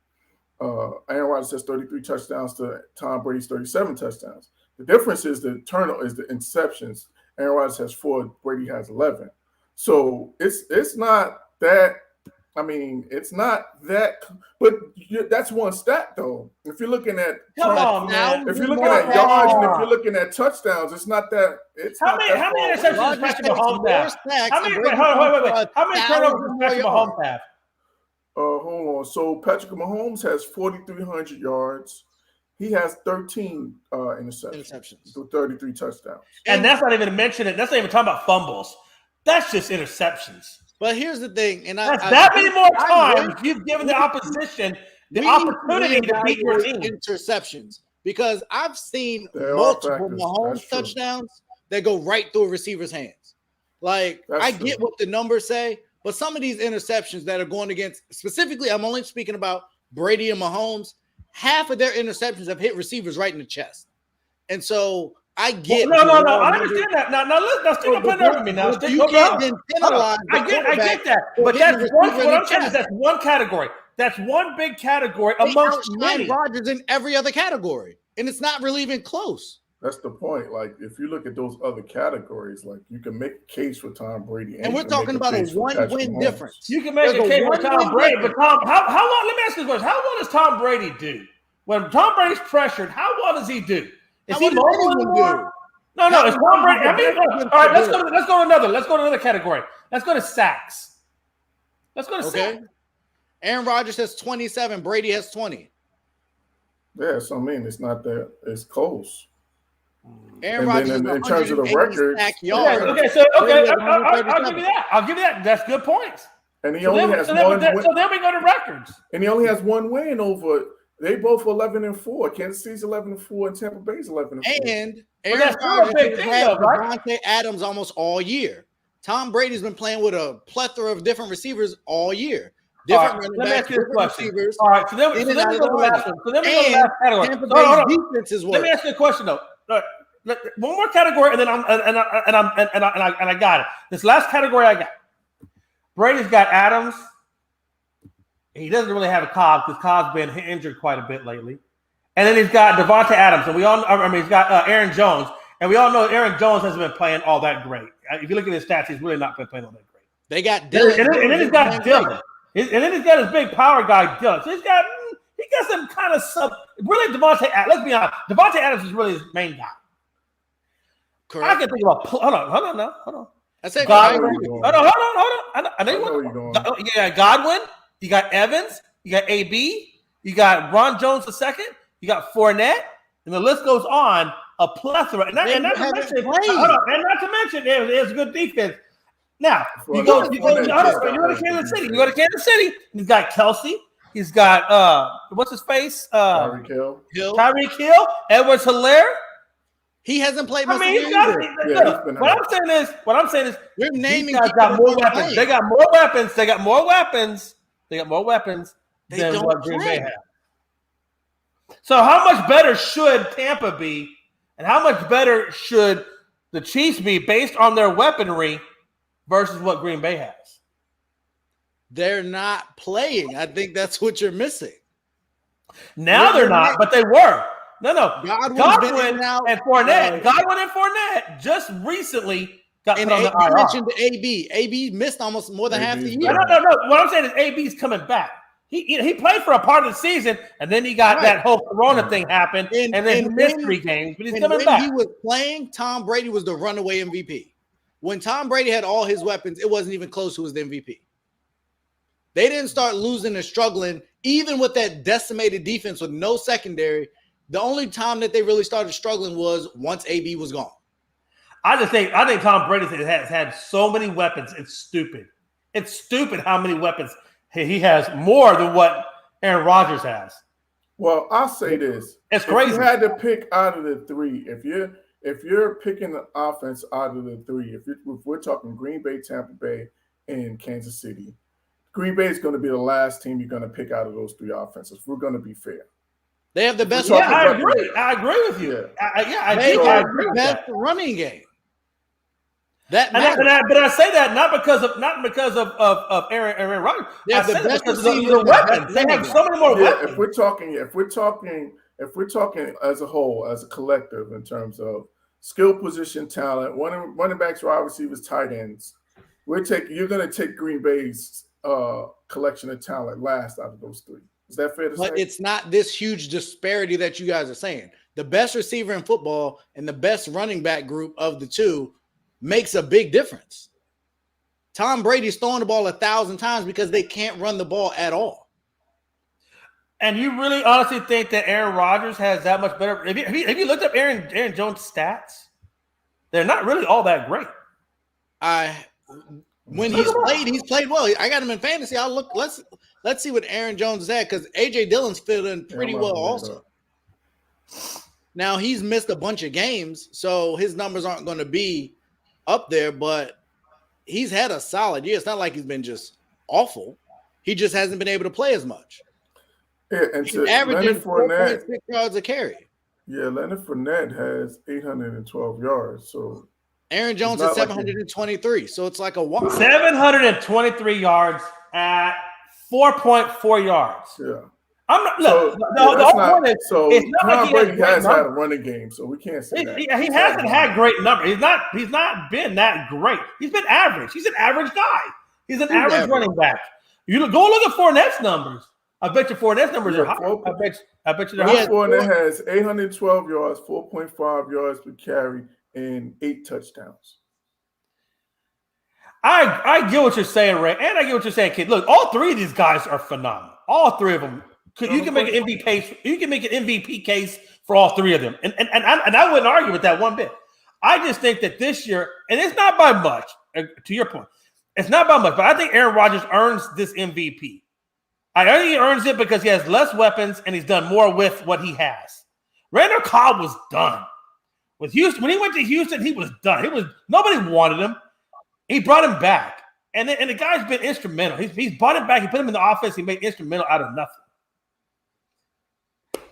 Aaron Rodgers has 33 touchdowns to Tom Brady's 37 touchdowns. The difference is the interceptions. Aaron Rodgers has 4, Brady has 11. So it's not that I mean, it's not that, but that's one stat though. If you're looking at Come on, man. if you're looking at yards and if you're looking at touchdowns, it's not that. It's How not many interceptions does Patrick Mahomes have? How many? Wait. How many turnovers does Patrick Mahomes have? Hold on. So Patrick Mahomes has 4,300 yards. He has 13 interceptions to 33 touchdowns. And that's not even mentioning. That's not even talking about fumbles. That's just interceptions. But here's the thing, and that's that many more times you've given the opposition the opportunity to beat your team. Interceptions, because I've seen multiple Mahomes touchdowns that go right through a receiver's hands. Like, I get what the numbers say, but some of these interceptions that are going against, specifically, I'm only speaking about Brady and Mahomes, half of their interceptions have hit receivers right in the chest. And so I get no. I understand that. Now stick up under me now. You can't then penalize. I get that. But that's one. What I'm saying is that's one category. That's one big category amongst many. Rodgers in every other category, and it's not really even close. That's the point. Like, if you look at those other categories, like, you can make a case for Tom Brady, and we're talking about a one-win difference. You can make a case for Tom Brady, but how long? Let me ask you this question: how well does Tom Brady do when Tom Brady's pressured? How well does he do? Is he mobile anymore? No. It's Tom Brady. I mean, all right. Let's go to another category. Let's go to sacks. Let's go to sacks. Aaron Rodgers has 27. Brady has 20. Yeah, so I mean, it's not that it's close. Aaron Rodgers in terms of the records. I'll give you that. I'll give you that. That's good points. And he only has one. So then we go to records. And he only has one win over. They both 11-4. Kansas City's 11-4, and Tampa Bay's 11-4. And Aaron Rodgers had Davante Adams almost all year. Tom Brady's been playing with a plethora of different receivers all year. Different running backs, different receivers. All right, so then we go to the last one. So then we go to the last category. Tampa Bay's defense is worse. Let me ask you a question though. One more category, and then I got it. This last category I got. Brady's got Adams. He doesn't really have a Cobb because Cobb's been injured quite a bit lately. And then he's got Davante Adams, and he's got Aaron Jones, and we all know Aaron Jones hasn't been playing all that great. If you look at his stats, he's really not been playing all that great. They got Dylan, and then he's got Dylan, and then he's got his big power guy Dylan. So he got some kind of sub. Really, Davante. Let's be honest, Davante Adams is really his main guy. Correct. I can think about. Hold on. I said Godwin. Hold on. I know you're going. Yeah, Godwin. You got Evans. You got AB. You got Ron Jones II. You got Fournette, and the list goes on. A plethora, and not to mention, there's good defense. Now you go to Kansas City. You go to Kansas City. He's got Kelsey. He's got what's his face? Tyreek Hill. Edwards-Helaire. He hasn't played much. What I'm saying is, we're naming. These guys got more weapons. They got more weapons. They got more weapons than what Green Bay has. So how much better should Tampa be, and how much better should the Chiefs be based on their weaponry versus what Green Bay has? They're not playing. I think that's what you're missing. Now they're not, but they were. No. Godwin and Fournette just recently got put on the IR. And mentioned AB. AB missed almost more than half the year. No. What I'm saying is AB's coming back. He played for a part of the season, and then he got that whole Corona thing happened, and then he missed 3 games, but he's coming back. When he was playing, Tom Brady was the runaway MVP. When Tom Brady had all his weapons, it wasn't even close who was the MVP. They didn't start losing and struggling, even with that decimated defense with no secondary. The only time that they really started struggling was once AB was gone. I think Tom Brady has had so many weapons. It's stupid. It's stupid how many weapons he has, more than what Aaron Rodgers has. Well, I'll say this: it's crazy. If you had to pick out of the 3, if you're picking the offense out of the 3, if we're talking Green Bay, Tampa Bay, and Kansas City, Green Bay is going to be the last team you're going to pick out of those 3 offenses. We're going to be fair. They have the best. Yeah, I agree with you. Yeah. I agree with that. Running game. But I say that not because of Aaron Rodgers. I say that because of the weapons. They have so many more weapons. If we're talking as a whole, as a collective, in terms of skill position talent, running backs, wide receivers, tight ends, you're going to take Green Bay's collection of talent last out of those three. Is that fair to say? But it's not this huge disparity that you guys are saying. The best receiver in football and the best running back group of the two makes a big difference. Tom Brady's throwing the ball 1,000 times because they can't run the ball at all. And you really honestly think that Aaron Rodgers has that much better? Have you looked up Aaron Jones' stats? They're not really all that great. When he's played well. I got him in fantasy. I'll look. Let's see what Aaron Jones is at, because AJ Dillon's filled in pretty well also. Now he's missed a bunch of games, so his numbers aren't going to be up there, but he's had a solid year. It's not like he's been just awful. He just hasn't been able to play as much. Yeah, and he's averaging 4.6 yards a carry. Yeah, Leonard Fournette has 812 yards. So Aaron Jones is 723. So it's like a walk. 723 yards at 4.4 yards. Yeah. I'm not. Look, the whole point is, Tom Brady has had a running game, so we can't say that. He hasn't had great numbers. He's not been that great. He's been average. He's an average guy. He's an average running back. You go look at Fournette's numbers. I bet you Fournette's numbers are high. I bet you they're high. Fournette has 812 yards, 4.5 yards per carry, and 8 touchdowns. I get what you're saying, Ray, and I get what you're saying, kid. Look, all three of these guys are phenomenal. All three of them. You can make an MVP case. You can make an MVP case for all three of them, and I wouldn't argue with that one bit. I just think that this year, and it's not by much. To your point, it's not by much, but I think Aaron Rodgers earns this MVP. I think he earns it because he has less weapons and he's done more with what he has. Randall Cobb was done with Houston. When he went to Houston, he was done. Nobody wanted him. He brought him back, and the guy's been instrumental. He's brought him back. He put him in the offense. He made instrumental out of nothing.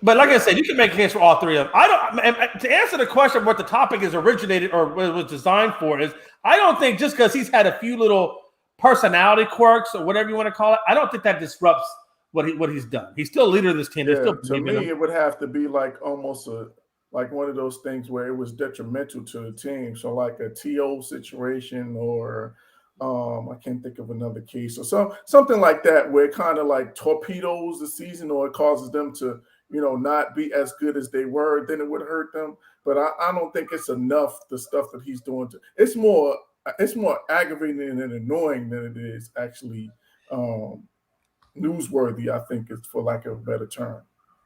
But like I said, you can make a case for all three of them. To answer the question of what the topic is originated or what it was designed for is, I don't think just because he's had a few little personality quirks or whatever you want to call it, I don't think that disrupts what he's done. He's still a leader of this team. Yeah, to me, it would have to be like almost like one of those things where it was detrimental to the team. So like a TO situation, or I can't think of another case, or something like that, where it kind of like torpedoes the season, or it causes them to, not be as good as they were, then it would hurt them. But I don't think it's enough, the stuff that he's doing. It's more aggravating and annoying than it is actually newsworthy, I think, is for lack of a better term.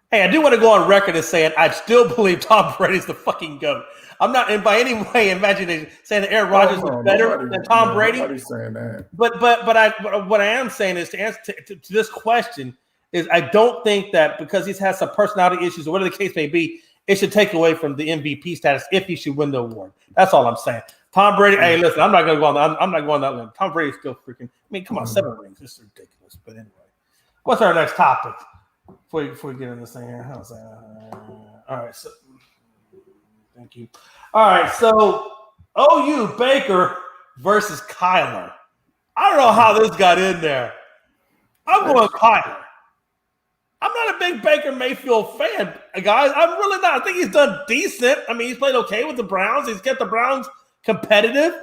Hey, I do want to go on record as saying I still believe Tom Brady's the fucking GOAT. I'm not in by any way imagining saying that Aaron Rodgers is better than Tom Brady. Nobody's saying that. But what I am saying is, to answer to this question is, I don't think that because he's had some personality issues or whatever the case may be, it should take away from the MVP status if he should win the award. That's all I'm saying. Tom Brady, hey, listen, I'm not going to go on. I'm not going that limit. Tom Brady's still freaking. I mean, come on, 7 rings. This is ridiculous. But anyway, what's our next topic before we get into this thing here? All right, so thank you. All right, so OU Baker versus Kyler. I don't know how this got in there. I'm going Kyler. I'm not a big Baker Mayfield fan, guys. I'm really not. I think he's done decent. I mean, he's played okay with the Browns. He's kept the Browns competitive,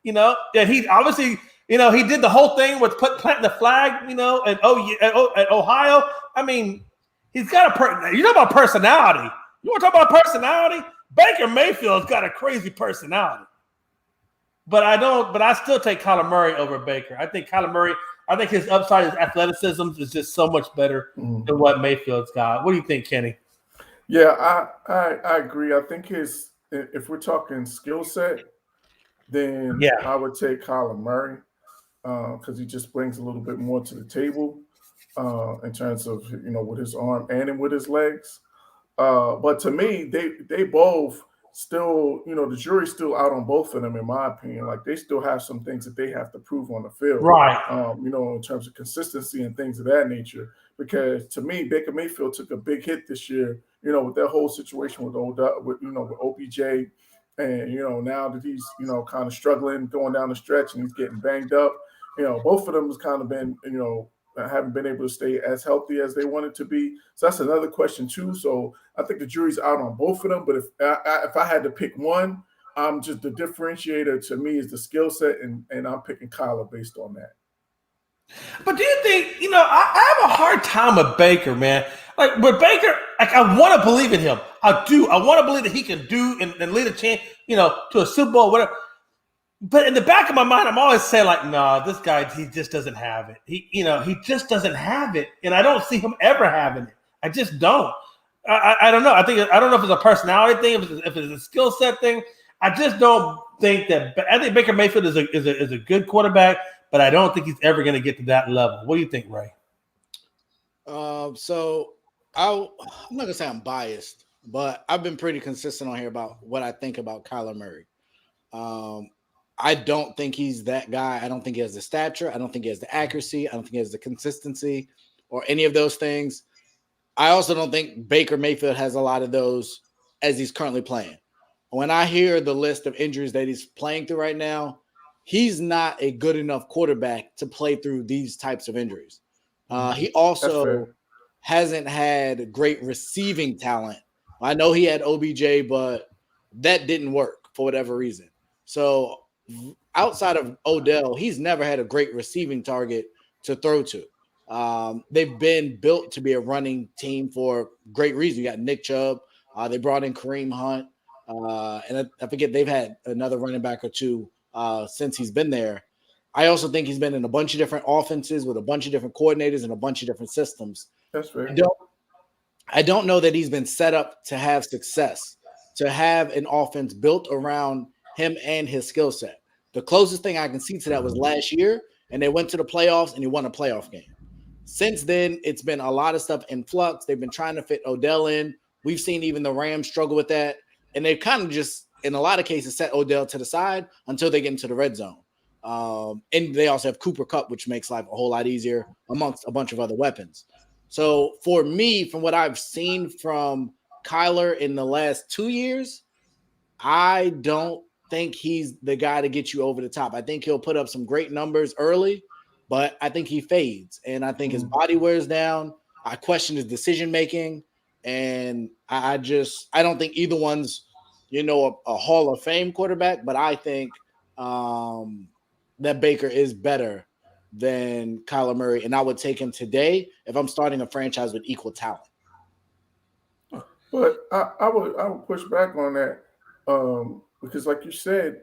and he obviously, he did the whole thing with planting the flag, at Ohio. I mean, he's got you talk about personality. You want to talk about personality? Baker Mayfield's got a crazy personality. But I still take Kyler Murray over Baker. I think his upside, his athleticism is just so much better than what Mayfield's got. What do you think, Kenny? Yeah, I agree. I think if we're talking skill set, then I would take Kyler Murray because he just brings a little bit more to the table in terms of, with his arm and with his legs. But to me, they both still, the jury's still out on both of them, in my opinion. Like, they still have some things that they have to prove on the field, right? In terms of consistency and things of that nature. Because to me, Baker Mayfield took a big hit this year, with that whole situation with OBJ, and now that he's kind of struggling going down the stretch and he's getting banged up. Both of them has kind of been haven't been able to stay as healthy as they wanted to be. So that's another question too. So I think the jury's out on both of them. But if I had to pick one, just the differentiator to me is the skill set, and I'm picking Kyler based on that. But do you think, I have a hard time with Baker, man. Like, with Baker, like, I want to believe in him. I do. I want to believe that he can do and lead a team, to a Super Bowl, whatever. But in the back of my mind, I'm always saying, like, no, this guy, he just doesn't have it. He just doesn't have it. And I don't see him ever having it. I just don't. I don't know. I don't know if it's a personality thing, if it's a skill set thing. I just don't think that. I think Baker Mayfield is a good quarterback, but I don't think he's ever going to get to that level. What do you think, Ray? So I'm not gonna say I'm biased, but I've been pretty consistent on here about what I think about Kyler Murray. I don't think he's that guy. I don't think he has the stature. I don't think he has the accuracy. I don't think he has the consistency or any of those things. I also don't think Baker Mayfield has a lot of those as he's currently playing. When I hear the list of injuries that he's playing through right now, he's not a good enough quarterback to play through these types of injuries. He also hasn't had great receiving talent. I know he had OBJ, but that didn't work for whatever reason. So outside of Odell, he's never had a great receiving target to throw to. They've been built to be a running team for great reason. You got Nick Chubb. They brought in Kareem Hunt. And I forget, they've had another running back or two since he's been there. I also think he's been in a bunch of different offenses with a bunch of different coordinators and a bunch of different systems. That's fair. I don't know that he's been set up to have success, to have an offense built around him and his skill set. The closest thing I can see to that was last year, and they went to the playoffs and he won a playoff game. Since then, it's been a lot of stuff in flux. They've been trying to fit Odell in. We've seen even the Rams struggle with that. And they've kind of just, in a lot of cases, set Odell to the side until they get into the red zone. And they also have Cooper Kupp, which makes life a whole lot easier amongst a bunch of other weapons. So for me, from what I've seen from Kyler in the last 2 years, I don't think he's the guy to get you over the top. I think he'll put up some great numbers early, but I think he fades. And I think his body wears down. I question his decision-making. And I don't think either one's, a Hall of Fame quarterback, but I think that Baker is better than Kyler Murray. And I would take him today if I'm starting a franchise with equal talent. But I would push back on that because, like you said,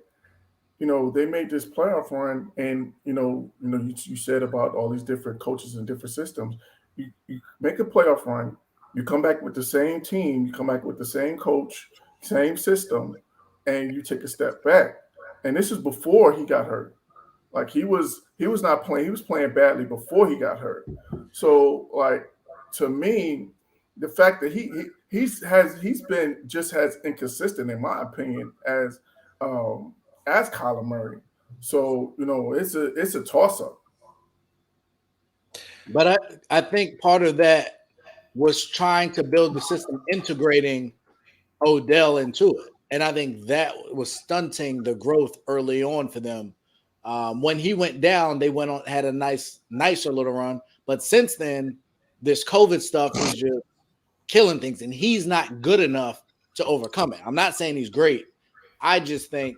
they made this playoff run, and you said about all these different coaches and different systems. You make a playoff run, you come back with the same team, you come back with the same coach, same system, and you take a step back. And this is before he got hurt. Like he was not playing. He was playing badly before he got hurt. So, like, to me, the fact that he's been just as inconsistent, in my opinion, as Kyler Murray. So, it's a toss up. But I think part of that was trying to build the system, integrating Odell into it. And I think that was stunting the growth early on for them. When he went down, they went on, had a nicer little run. But since then, this COVID stuff is just killing things, and he's not good enough to overcome it. I'm not saying he's great. I just think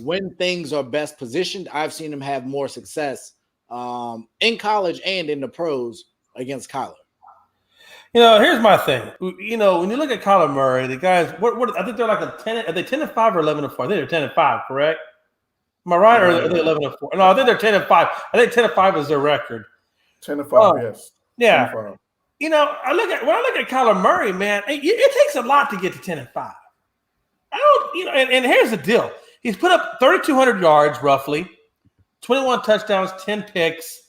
when things are best positioned, I've seen him have more success in college and in the pros against Kyler. Here's my thing. When you look at Kyler Murray, the guys, what I think they're like a 10. Are they 10-5 or 11-4? I think they're 10-5, correct? Am I right, or are they 11-4? No, I think they're 10-5. I think 10-5 is their record. 10-5, yes. Yeah. 10-5. When I look at Kyler Murray, man, it takes a lot to get to 10-5. I don't, and here's the deal. He's put up 3,200 yards roughly, 21 touchdowns, 10 picks.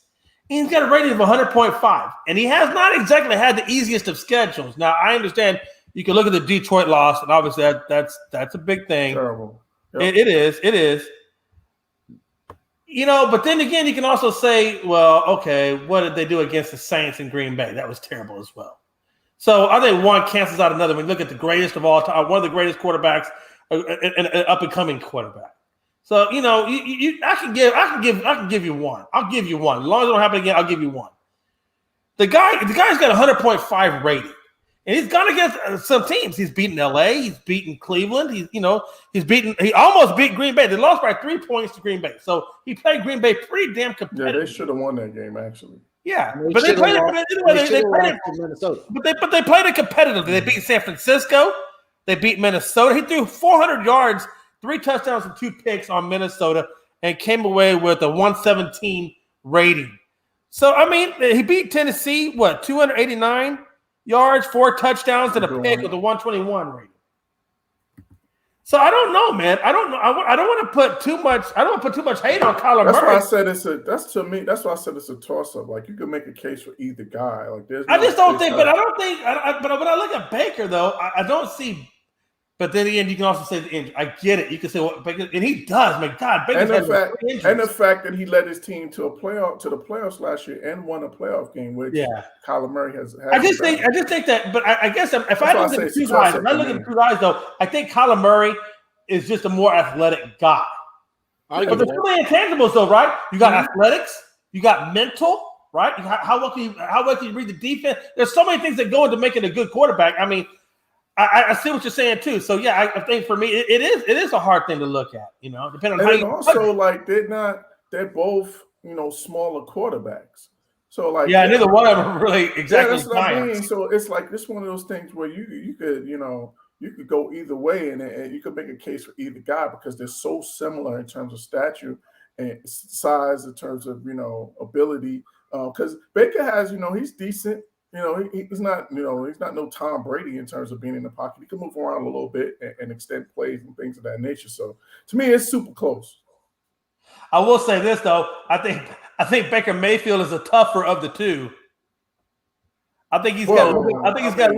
He's got a rating of 100.5, and he has not exactly had the easiest of schedules. Now, I understand you can look at the Detroit loss, and obviously that's a big thing. Terrible. Yep. It is. But then again, you can also say, well, okay, what did they do against the Saints in Green Bay? That was terrible as well. So I think one cancels out another. When you look at the greatest of all time, one of the greatest quarterbacks, an up-and-coming quarterback. So, I can give you one. I'll give you one. As long as it don't happen again, I'll give you one. The guy's got a 100.5 rating. And he's gone against some teams. He's beaten LA. He's beaten Cleveland. He almost beat Green Bay. They lost by 3 points to Green Bay. So he played Green Bay pretty damn competitive. Yeah, they should have won that game, actually. Yeah, but they played it. Minnesota. But they played it competitively. They beat San Francisco. They beat Minnesota. He threw 400 yards, 3 touchdowns, and 2 picks on Minnesota, and came away with a 117 rating. So I mean, he beat Tennessee. 289 yards, 4 touchdowns, and a pick with a 121 rating. So I don't know, man. I don't know. I don't want to put too much. I don't want to put too much hate on Kyler Murray. That's why I said that's why I said it's a toss up. Like you can make a case for either guy. Like I just don't think. But I don't think. But when I look at Baker, though, I don't see. But then again, you can also say the injury. I get it. You can say what Baker, and he does. My God, Baker and the fact that he led his team to the playoffs last year and won a playoff game, which Kyler Murray has. I just think that. But I guess if I look at the two guys, though, I think Kyler Murray is just a more athletic guy. But there's so many intangibles, though, right? You got athletics, you got mental, right? How well can you read the defense? There's so many things that go into making a good quarterback. I mean. I see what you're saying too. So yeah, I think for me it is a hard thing to look at, depending on how you also like they're both, smaller quarterbacks. So like neither one of them are really exactly. That's what I mean. So it's like this one of those things where you could go either way and you could make a case for either guy because they're so similar in terms of stature and size, in terms of ability. Because Baker has he's decent. He's not no Tom Brady in terms of being in the pocket. He can move around a little bit and extend plays and things of that nature. So to me, it's super close. I will say this though. I think Baker Mayfield is the tougher of the two. I think he's got a little bit more. I think he's got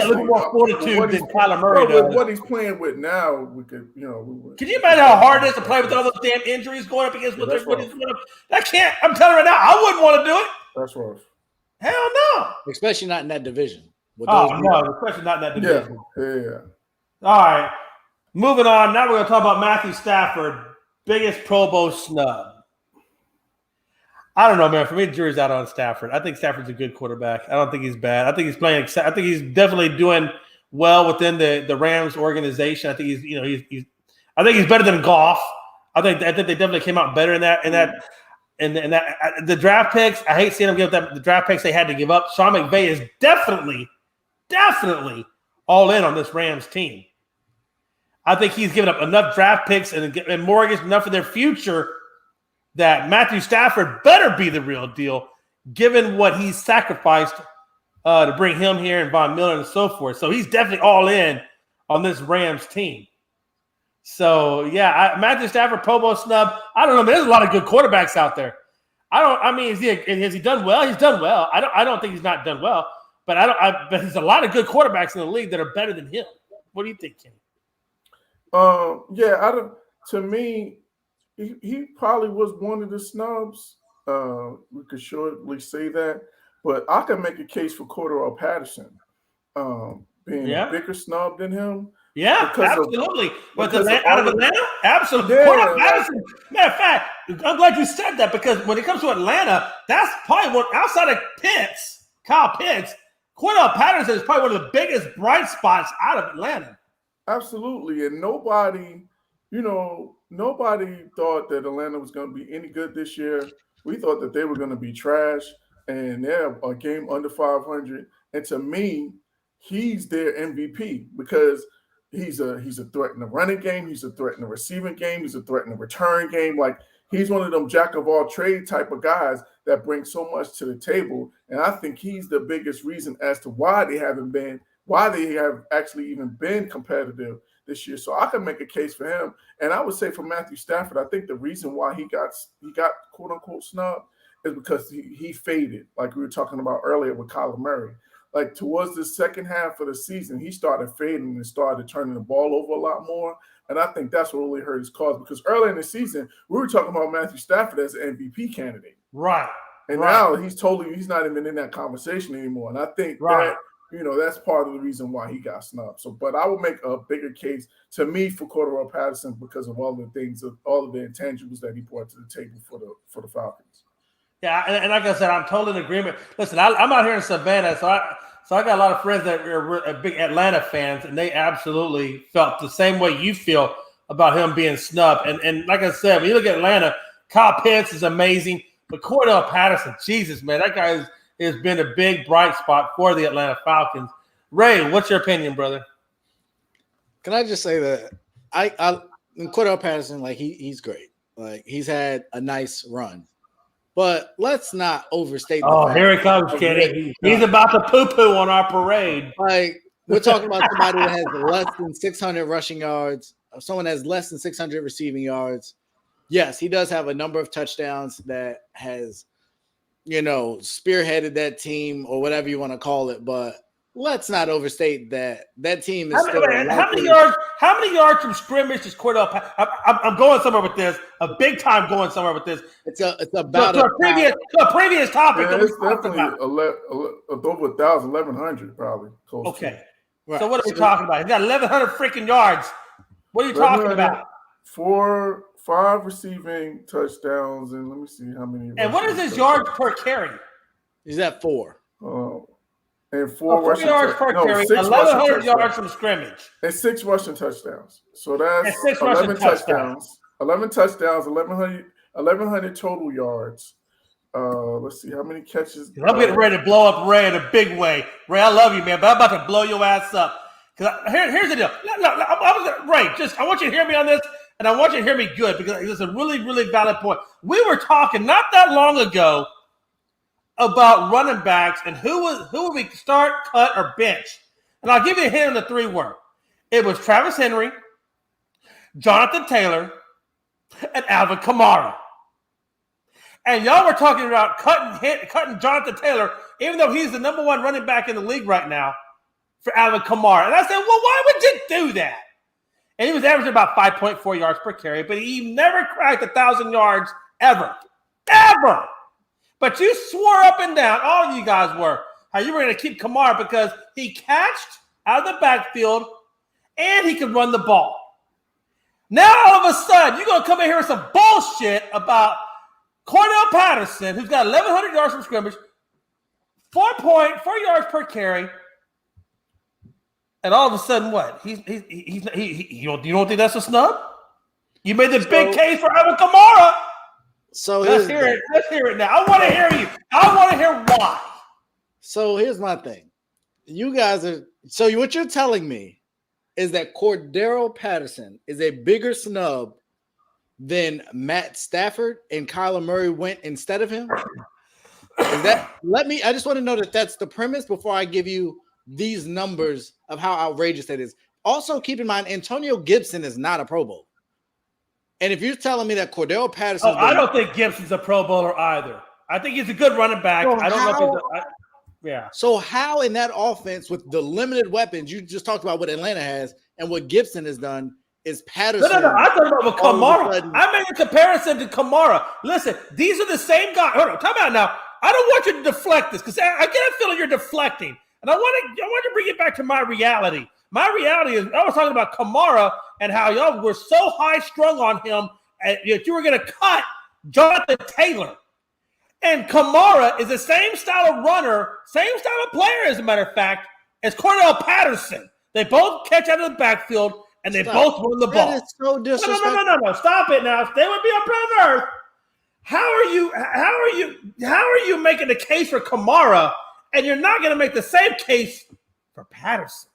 a little more fortitude than Kyler Murray does. With what he's playing with now, we could, Can you imagine how hard it is to play with all those damn injuries going up against what he's doing? I can't. I'm telling you right now, I wouldn't want to do it. That's rough. Hell no. Especially not in that division. Especially not in that division. Yeah. All right. Moving on. Now we're going to talk about Matthew Stafford, biggest Pro Bowl snub. I don't know, man. For me, the jury's out on Stafford. I think Stafford's a good quarterback. I don't think he's bad. I think he's playing. I think he's definitely doing well within the Rams organization. I think he's I think he's better than Goff. I think they definitely came out better in that. And the draft picks, I hate seeing them give up the draft picks they had to give up. Sean McVay is definitely all in on this Rams team. I think he's given up enough draft picks and mortgaged enough of their future that Matthew Stafford better be the real deal, given what he's sacrificed to bring him here and Von Miller and so forth. So he's definitely all in on this Rams team. So, Matthew Stafford, Pro Bowl snub. I don't know, man. There's a lot of good quarterbacks out there. Has he done well? He's done well. I don't think he's not done well, but but there's a lot of good quarterbacks in the league that are better than him. What do you think, Kenny? To me, he probably was one of the snubs. We could surely say that, but I can make a case for Cordero Patterson being a bigger snub than him. Yeah, absolutely. But out of Atlanta, absolutely. Yeah, Patterson, matter of fact, I'm glad you said that because when it comes to Atlanta, that's probably one outside of Kyle Pitts, Cordell Patterson is probably one of the biggest bright spots out of Atlanta. Absolutely. And nobody thought that Atlanta was going to be any good this year. We thought that they were going to be trash, and they're a game under 500. And to me, he's their MVP because he's a threat in the running game. He's a threat in the receiving game. He's a threat in the return game. Like, he's one of them jack of all trade type of guys that bring so much to the table. And I think he's the biggest reason as to why they have actually even been competitive this year. So I can make a case for him. And I would say for Matthew Stafford, I think the reason why he got quote unquote snubbed is because he faded, like we were talking about earlier with Kyler Murray. Like towards the second half of the season, he started fading and started turning the ball over a lot more. And I think that's what really hurt his cause because early in the season, we were talking about Matthew Stafford as an MVP candidate. Right. And now he's not even in that conversation anymore. And I think that, that's part of the reason why he got snubbed. So, but I would make a bigger case to me for Cordero Patterson because of all of the intangibles that he brought to the table for the Falcons. Yeah, and like I said, I'm totally in agreement. Listen, I'm out here in Savannah, So I got a lot of friends that are big Atlanta fans, and they absolutely felt the same way you feel about him being snubbed. And like I said, when you look at Atlanta, Kyle Pitts is amazing, but Cordell Patterson, Jesus, man, that guy has been a big bright spot for the Atlanta Falcons. Ray, what's your opinion, brother? Can I just say that I Cordell Patterson, like he's great. Like he's had a nice run. But let's not overstate the fact. Here he comes, Kenny. He's about to poo-poo on our parade. Like, we're talking about somebody that has less than 600 rushing yards, someone that has less than 600 receiving yards. Yes, he does have a number of touchdowns that has, spearheaded that team or whatever you want to call it. But let's not overstate that team is still. How many yards from scrimmage is Cordell? I'm going somewhere with this. A big time going somewhere with this. It's about a previous topic. Yeah, it's definitely over 1,000, 1,100 probably. Okay. Right. So what are we talking about? He's got 1,100 freaking yards. What are you talking about? 5 receiving touchdowns, and let me see how many. And what is his yards per carry? He's at 4. And 4 rushing yards per carry, 1,100 yards from scrimmage. And 6 rushing touchdowns. So that's 11 touchdowns. 11 touchdowns, 1,100 total yards. Let's see how many catches. I'm getting ready to blow up Ray in a big way. Ray, I love you, man, but I'm about to blow your ass up. Here's the deal. Ray, I want you to hear me on this, and I want you to hear me good because it's a really, really valid point. We were talking not that long ago about running backs and who would we start, cut, or bench. And I'll give you a hint on the 3 word. It was Travis Henry, Jonathan Taylor, and Alvin Kamara. And y'all were talking about cutting Jonathan Taylor, even though he's the number 1 running back in the league right now, for Alvin Kamara. And I said, well, why would you do that? And he was averaging about 5.4 yards per carry, but he never cracked 1,000 yards ever. Ever! But you swore up and down, all of you guys were, how you were going to keep Kamara because he catched out of the backfield and he could run the ball. Now, all of a sudden, you're going to come in here with some bullshit about Cordell Patterson, who's got 1,100 yards from scrimmage, 4.4 yards per carry, and all of a sudden, what? You don't think that's a snub? You made the big case for Alvin Kamara. So let's hear it. Let's hear it now. I want to hear you. I want to hear why. So here's my thing. You guys are what you're telling me is that Cordell Patterson is a bigger snub than Matt Stafford and Kyler Murray went instead of him? I just want to know that that's the premise before I give you these numbers of how outrageous that is. Also, keep in mind, Antonio Gibson is not a Pro Bowl. And if you're telling me that Cordell Patterson, I don't think Gibson's a Pro Bowler either. I think he's a good running back. I don't know if he's So how in that offense with the limited weapons you just talked about what Atlanta has and what Gibson has done is Patterson? No. I thought about Kamara. I made a comparison to Kamara. Listen, these are the same guys. Hold on, time out now. I don't want you to deflect this because I get a feeling you're deflecting, and I want to bring it back to my reality. My reality is I was talking about Kamara and how y'all were so high strung on him that you were going to cut Jonathan Taylor. And Kamara is the same style of runner, same style of player, as a matter of fact, as Cordell Patterson. They both catch out of the backfield and they both run the ball. That is so disrespectful. No. Stop it now. Stay with me on planet Earth. How are you making the case for Kamara and you're not going to make the same case for Patterson?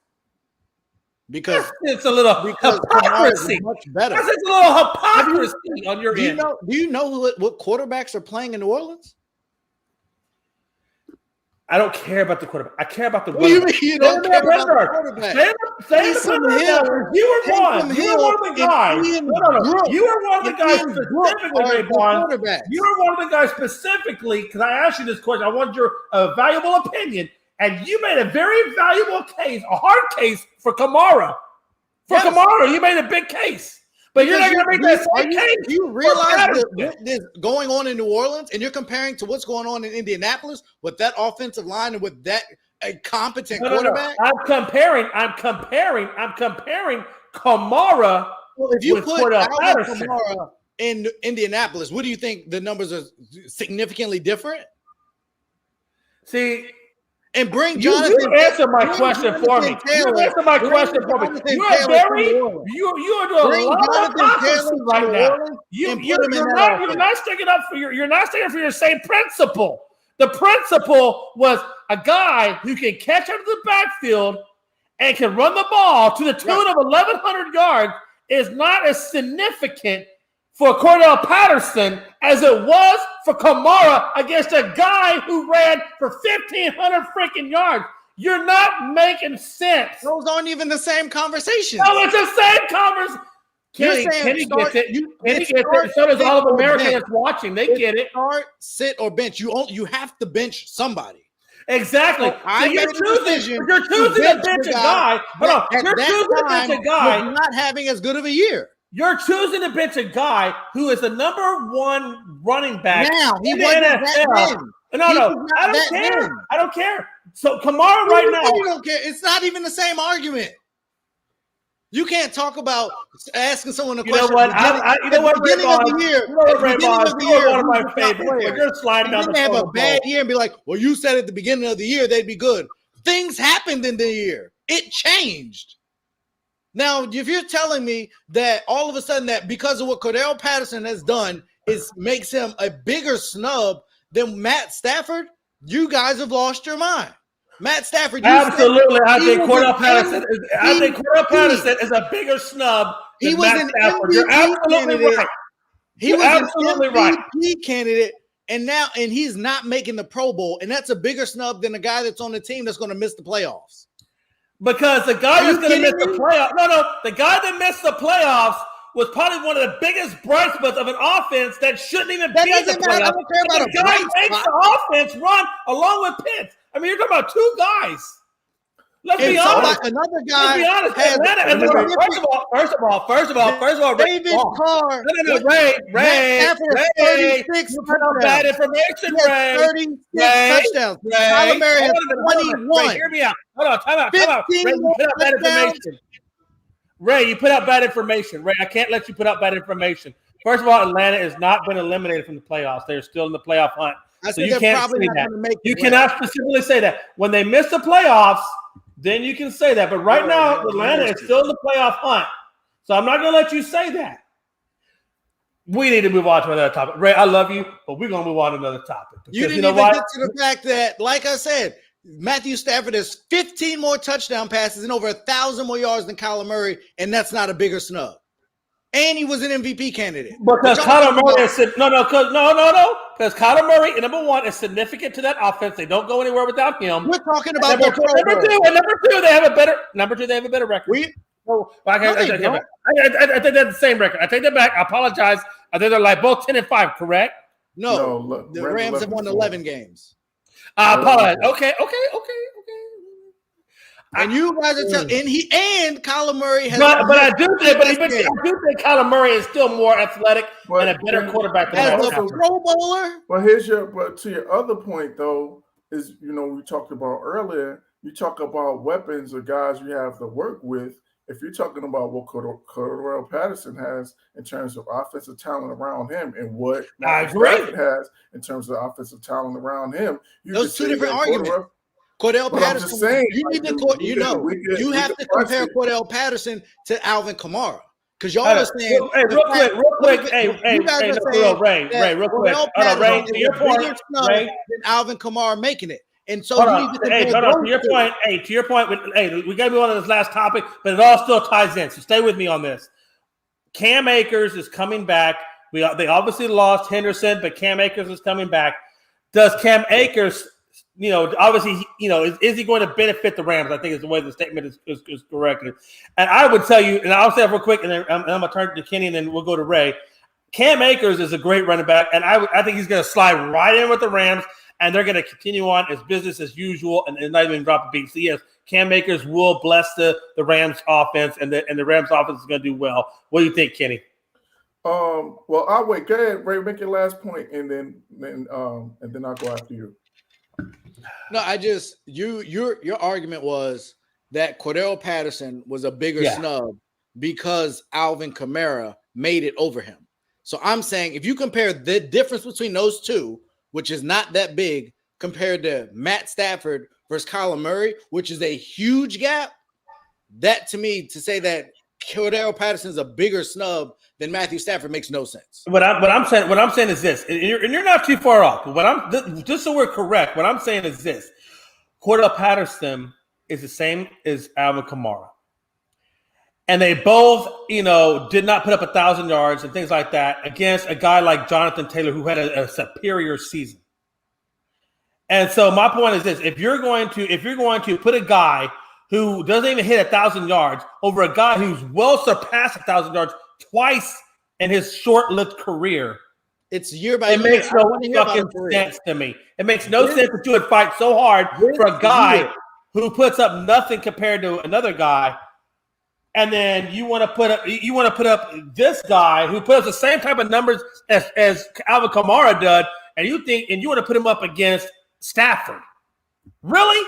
Because it's a little hypocrisy. Much better. It's a little hypocrisy on your end. Do you know what quarterbacks are playing in New Orleans? I don't care about the quarterback. I care about the running back. You don't care about the quarterback. You were one of the guys. You were one of the guys specifically. You were one of the guys specifically because I asked you this question. I wanted your valuable opinion. And you made a very valuable case, a hard case for Kamara. Kamara, you made a big case. But you're not going to make that same case. You realize what is going on in New Orleans, and you're comparing to what's going on in Indianapolis with that offensive line and with that competent quarterback? I'm comparing Kamara if you with put Patterson. Kamara in Indianapolis, what do you think the numbers are significantly different? See, and bring You Jonathan. answer my question for me. You answer my question for me. You are very, you are doing a lot of controversy right now. You're not sticking up for you're not sticking for your same principle. The principle was a guy who can catch out of the backfield and can run the ball to the tune of 1,100 yards is not as significant for Cordell Patterson as it was for Kamara against a guy who ran for 1,500 freaking yards. You're not making sense. Those aren't even the same conversation. No, it's the same conversation. Kenny gets it. Kenny gets it. So does all of America that's watching. They get it. Start, sit, or bench. You have to bench somebody. Exactly. So you're choosing to bench a guy. Hold on. You're choosing to bench a guy. Not having as good of a year. You're choosing to bench a guy who is the number one running back in the NFL. No. I don't care. I don't care. So Kamara right now. You don't care. It's not even the same argument. You can't talk about asking someone a question. You know what? Beginning of the year. You're one of my favorites. You're sliding down the they have a bad year and be like, well, you said at the beginning of the year they'd be good. Things happened in the year. It changed. Now, if you're telling me that all of a sudden that because of what Cordell Patterson has done makes him a bigger snub than Matt Stafford, you guys have lost your mind. Matt Stafford, absolutely. I think Cordell Patterson is a bigger snub than Matt Stafford. You're absolutely right. He was absolutely an MVP candidate, and he's not making the Pro Bowl, and that's a bigger snub than a guy that's on the team that's going to miss the playoffs. Because the guy that's going to miss the playoffs, the guy that missed the playoffs was probably one of the biggest bright spots of an offense that shouldn't even be in the playoffs. I don't care about the guy makes the offense run along with Pitts. I mean, you're talking about two guys. Let's be honest. Another guy. Let's be honest. First of all, David Carr. Ray. You put out bad information, Ray. 36 touchdowns. Kyler Murray has 21. Hear me out. Hold on, time out. Ray, you put out bad information. Ray, you put out bad information. Ray, I can't let you put out bad information. First of all, Atlanta has not been eliminated from the playoffs. They're still in the playoff hunt. So you can't say that. You cannot specifically say that. When they miss the playoffs, then you can say that. But right now, Atlanta is still in the playoff hunt. So I'm not going to let you say that. We need to move on to another topic. Ray, I love you, but we're going to move on to another topic. You didn't even get to the fact that, like I said, Matthew Stafford has 15 more touchdown passes and over 1,000 more yards than Kyler Murray, and that's not a bigger snub. And he was an MVP candidate. Because Kyler Murray is because Kyler Murray, number one, is significant to that offense. They don't go anywhere without him. We're talking about number two, they have a better record. I think they're the same record. I take that back. I apologize. I think they're like both 10-5, correct? No, the Rams have won 11 games. I apologize. Okay. And you guys are telling, and Kyler Murray has. But I do think Kyler Murray is still more athletic and a better quarterback than as a Pro Bowler. But to your other point though is we talked about earlier. You talk about weapons or guys you have to work with. If you're talking about what Cordell Patterson has in terms of offensive talent around him and what Stafford has in terms of offensive talent around him, those two different arguments. Cordell Patterson, saying, you have to compare Cordell Patterson to Alvin Kamara because y'all are saying. Hey, real quick. Ray, real quick. Ray, to your point, Ray, than Alvin Kamara making it, and so to your point. We got to be on this last topic, but it all still ties in. So stay with me on this. Cam Akers is coming back. They obviously lost Henderson, but Cam Akers is coming back. Does Cam Akers? Obviously, is he going to benefit the Rams? I think is the way the statement is corrected. And I would tell you, and I'll say it real quick, and then I'm going to turn to Kenny, and then we'll go to Ray. Cam Akers is a great running back, and I think he's going to slide right in with the Rams, and they're going to continue on as business as usual, and not even drop a beat. So, yes, Cam Akers will bless the Rams offense, and the Rams offense is going to do well. What do you think, Kenny? Well, I'll wait. Go ahead, Ray, make your last point, and then I'll go after you. No, your argument was that Cordell Patterson was a bigger snub because Alvin Kamara made it over him. So I'm saying if you compare the difference between those two, which is not that big, compared to Matt Stafford versus Kyler Murray, which is a huge gap, that to me, to say that Cordero Patterson is a bigger snub than Matthew Stafford makes no sense. What I'm saying is this, and you're not too far off. But just so we're correct, what I'm saying is this: Cordero Patterson is the same as Alvin Kamara, and they both, did not put up 1,000 yards and things like that against a guy like Jonathan Taylor, who had a superior season. And so my point is this: if you're going to put a guy who doesn't even hit 1,000 yards over a guy who's well surpassed 1,000 yards twice in his short-lived career, it's year by year. It makes no fucking sense to me. It makes no sense that you would fight so hard for a guy who puts up nothing compared to another guy, and then you want to put up this guy who puts up the same type of numbers as Alvin Kamara did, and you want to put him up against Stafford. Really?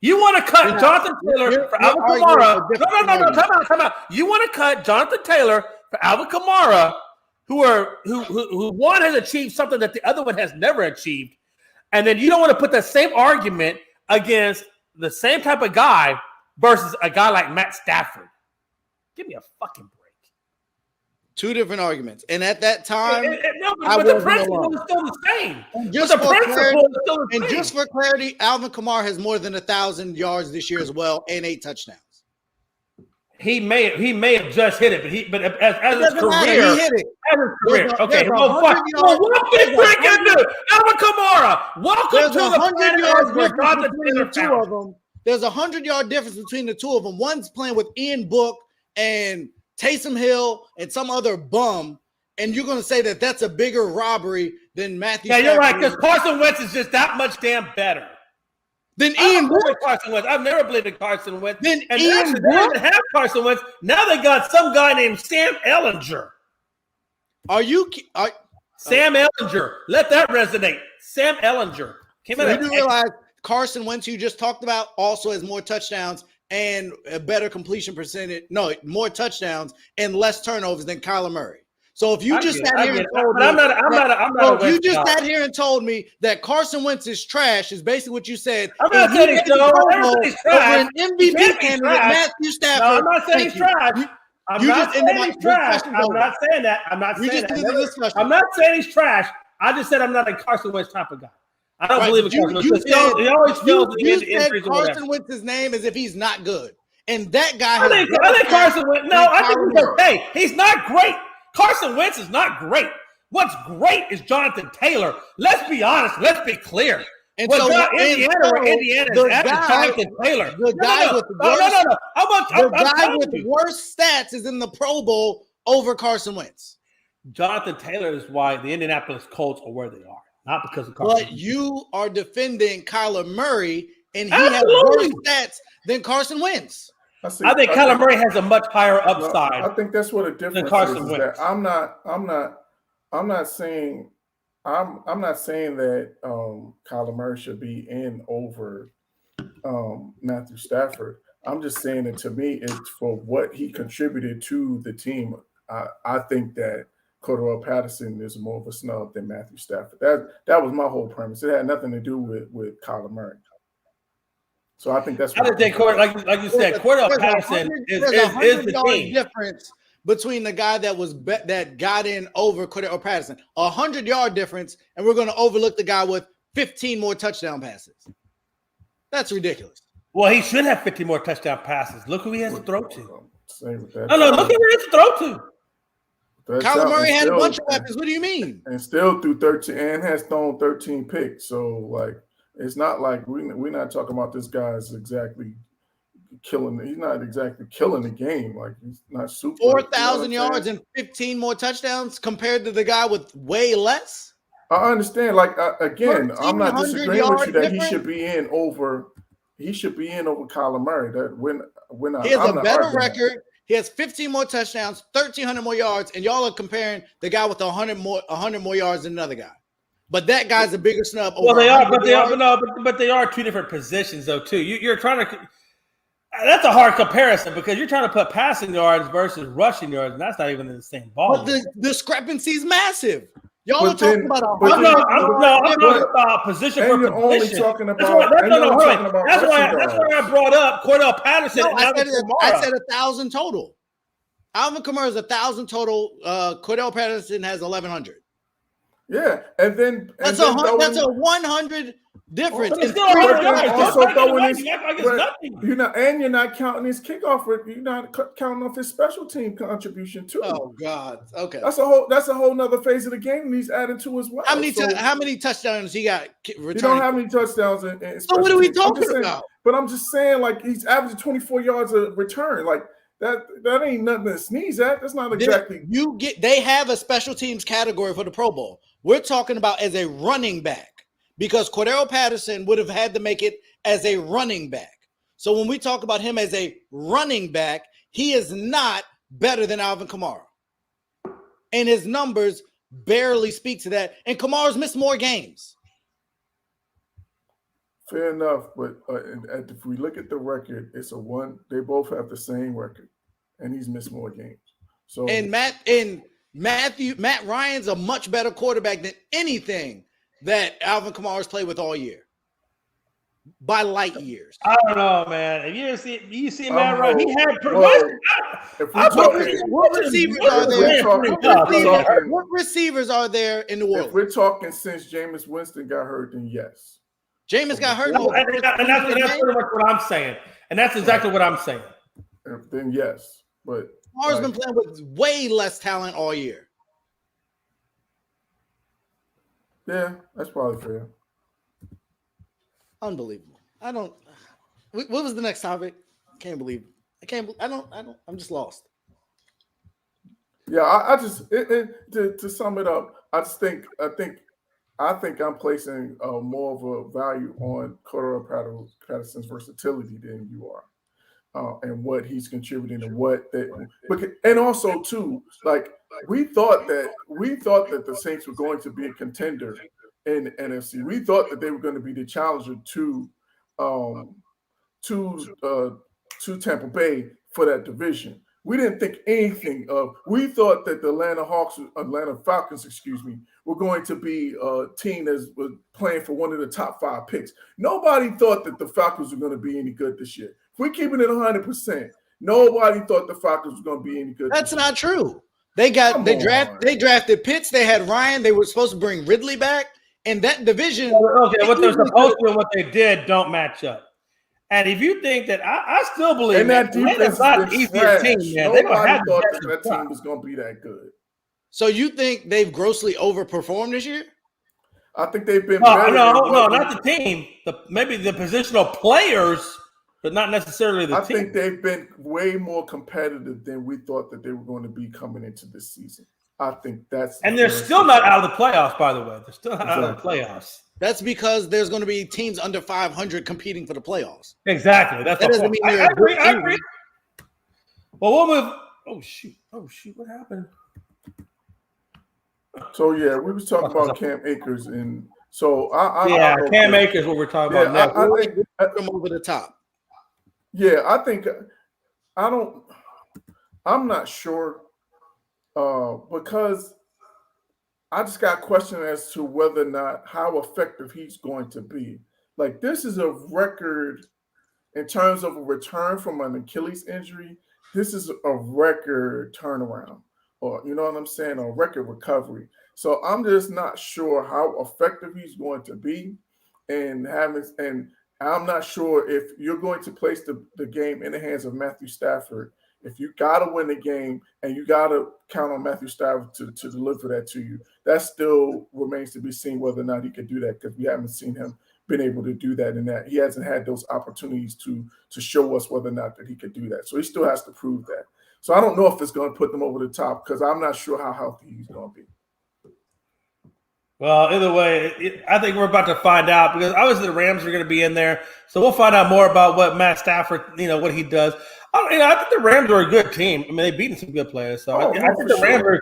You want to cut Jonathan Taylor for Alvin Kamara? No. Come out. You want to cut Jonathan Taylor for Alvin Kamara, who one has achieved something that the other one has never achieved, and then you don't want to put that same argument against the same type of guy versus a guy like Matt Stafford. Give me a fucking break. Two different arguments. And at that time, but the principle is still the same. And just for clarity, Alvin Kamara has more than 1,000 yards this year as well and 8 touchdowns. He may have just hit it, but as his career, he hit it. As his career. Okay, what this freaking dude? Alvin Kamara, welcome to the 100 yards between the two of them. There's a 100-yard difference between the two of them. One's playing with Ian Book and Taysom Hill and some other bum, and you're going to say that that's a bigger robbery than Matthew Stafford. You're right, because Carson Wentz is just that much damn better. Then Ian Book. Carson Wentz. I've never believed in Carson Wentz. Then and Ian Book. They didn't have Carson Wentz. Now they got some guy named Sam Ehlinger. Sam Ehlinger. Let that resonate. Sam Ehlinger. You do realize Carson Wentz, you just talked about, also has more touchdowns and a better completion percentage. No, more touchdowns and less turnovers than Kyler Murray. So if you just sat here and told me, you just sat here and told me that Carson Wentz is trash, is basically what you said. I'm not saying he's trash. An MVP candidate, Matthew Stafford. No, I'm not saying he's trash. I'm not saying he's trash. I'm not saying that. I'm not saying that. I'm not saying he's trash. I just said I'm not a Carson Wentz type of guy. I don't believe in Carson Wentz. He always fails to get injuries. Carson Wentz's name as if he's not good, and that guy. I think Carson Wentz. No, I think he's okay. He's not great. Carson Wentz is not great. What's great is Jonathan Taylor. Let's be honest. Let's be clear. And so Indiana is after Jonathan Taylor. The guy with worse stats is in the Pro Bowl over Carson Wentz. Jonathan Taylor is why the Indianapolis Colts are where they are, not because of Carson Wentz. But you are defending Kyler Murray, and he has worse stats than Carson Wentz. I think Kyler Murray has a much higher upside. I think that's what a difference Carson is. Wentz. That I'm not saying that Kyler Murray should be in over Matthew Stafford. I'm just saying that to me, it's for what he contributed to the team. I think that Cordero Patterson is more of a snub than Matthew Stafford. That was my whole premise. It had nothing to do with Kyler Murray. So I think that's. I would think, like you said, Cordero Patterson is the team. Difference between the guy that got in over Cordero Patterson, 100-yard difference, and we're going to overlook the guy with 15 more touchdown passes. That's ridiculous. Well, he should have 50 more touchdown passes. Look who he has to throw to. Look who he has to throw to. Kyler Murray had a bunch of weapons. What do you mean? And still threw 13 and has thrown 13 picks. So, like, it's not like we're not talking about this guy's exactly killing. He's not exactly killing the game. Like, he's not super. 4,000 yards and 15 more touchdowns compared to the guy with way less. I understand. Like, again, I'm not disagreeing with you that he should be in over Kyler Murray. That when he has a better record. He has 15 more touchdowns, 1,300 more yards, and y'all are comparing the guy with 100 more yards than another guy. But that guy's a bigger snub. Well, but they are two different positions, though. Too, you're trying to. That's a hard comparison because you're trying to put passing yards versus rushing yards, and that's not even in the same ball. But the discrepancy is massive. Y'all are talking about I'm talking about position for you're only position. talking That's about. why I brought up Cordell Patterson. No, I said 1,000 total. Alvin Kamara is 1,000 total. Cordell Patterson has 1,100. Yeah, and then that's a 100 difference. But still 100 yards. Also throwing his, you're not counting his kickoff. You're not counting off his special team contribution too. Oh God. Okay. That's a whole nother phase of the game, and he's adding to as well. How many touchdowns he got? You don't have any touchdowns in so what are we talking about? But I'm just saying, like, he's averaging 24 yards a return. Like that ain't nothing to sneeze at. That's not exactly. They have a special teams category for the Pro Bowl. We're talking about as a running back because Cordell Patterson would have had to make it as a running back. So when we talk about him as a running back, he is not better than Alvin Kamara. And his numbers barely speak to that. And Kamara's missed more games. Fair enough, but if we look at the record, it's a one. They both have the same record, and he's missed more games. So Matt Ryan's a much better quarterback than anything that Alvin Kamara's played with all year. By light years. I don't know, man. If you see Matt Ryan, he had what receivers are there in New Orleans? If we're talking since Jameis Winston got hurt, then yes. Jameis got hurt. And that's pretty much what I'm saying. And that's exactly what I'm saying. Then yes. But Kamara's been playing with way less talent all year. Yeah, that's probably fair. Unbelievable. What was the next topic? Can't believe it. I'm just lost. Yeah, I just to sum it up, I think I'm placing more of a value on Cordell Patterson's versatility than you are, and what he's contributing and also too, like we thought that the Saints were going to be a contender in the NFC. We thought that they were going to be the challenger to Tampa Bay for that division. We didn't think anything of. We thought that the Atlanta Falcons, were going to be a team that was playing for one of the top 5 picks. Nobody thought that the Falcons were going to be any good this year. If we're keeping it 100%, nobody thought the Falcons were going to be any good. That's not true. They drafted Pitts. They had Ryan. They were supposed to bring Ridley back, and that division. Okay, what they're supposed to and what they did don't match up. And if you think that, I still believe that defense is not the easiest team, man. Nobody thought that team was going to be that good. So you think they've grossly overperformed this year? I think they've been better. No, not the team. Maybe the positional players, but not necessarily the team. I think they've been way more competitive than we thought that they were going to be coming into this season. I think that's – And they're still not out of the playoffs, by the way. They're still not out of the playoffs. That's because there's going to be teams under 500 competing for the playoffs. Exactly. That doesn't mean I agree. Well, we'll move. Oh shoot! What happened? So yeah, we was talking about Cam Akers, and so Cam Akers. What we're talking about now. I think come over the top. Yeah, I think I'm not sure because I just got a question as to whether or not how effective he's going to be. Like, this is a record in terms of a return from an Achilles injury. This is a record turnaround, or you know what I'm saying, a record recovery. So I'm just not sure how effective he's going to be, and I'm not sure if you're going to place the game in the hands of Matthew Stafford. If you got to win the game and you got to count on Matthew Stafford to deliver that to you, that still remains to be seen whether or not he can do that, because we haven't seen him been able to do that, and that he hasn't had those opportunities to show us whether or not that he could do that. So he still has to prove that. So I don't know if it's going to put them over the top, because I'm not sure how healthy he's going to be. Well, either way, I think we're about to find out, because obviously the Rams are going to be in there. So we'll find out more about what Matt Stafford, what he does. I think the Rams are a good team. I mean, they've beaten some good players. So I think the Rams are.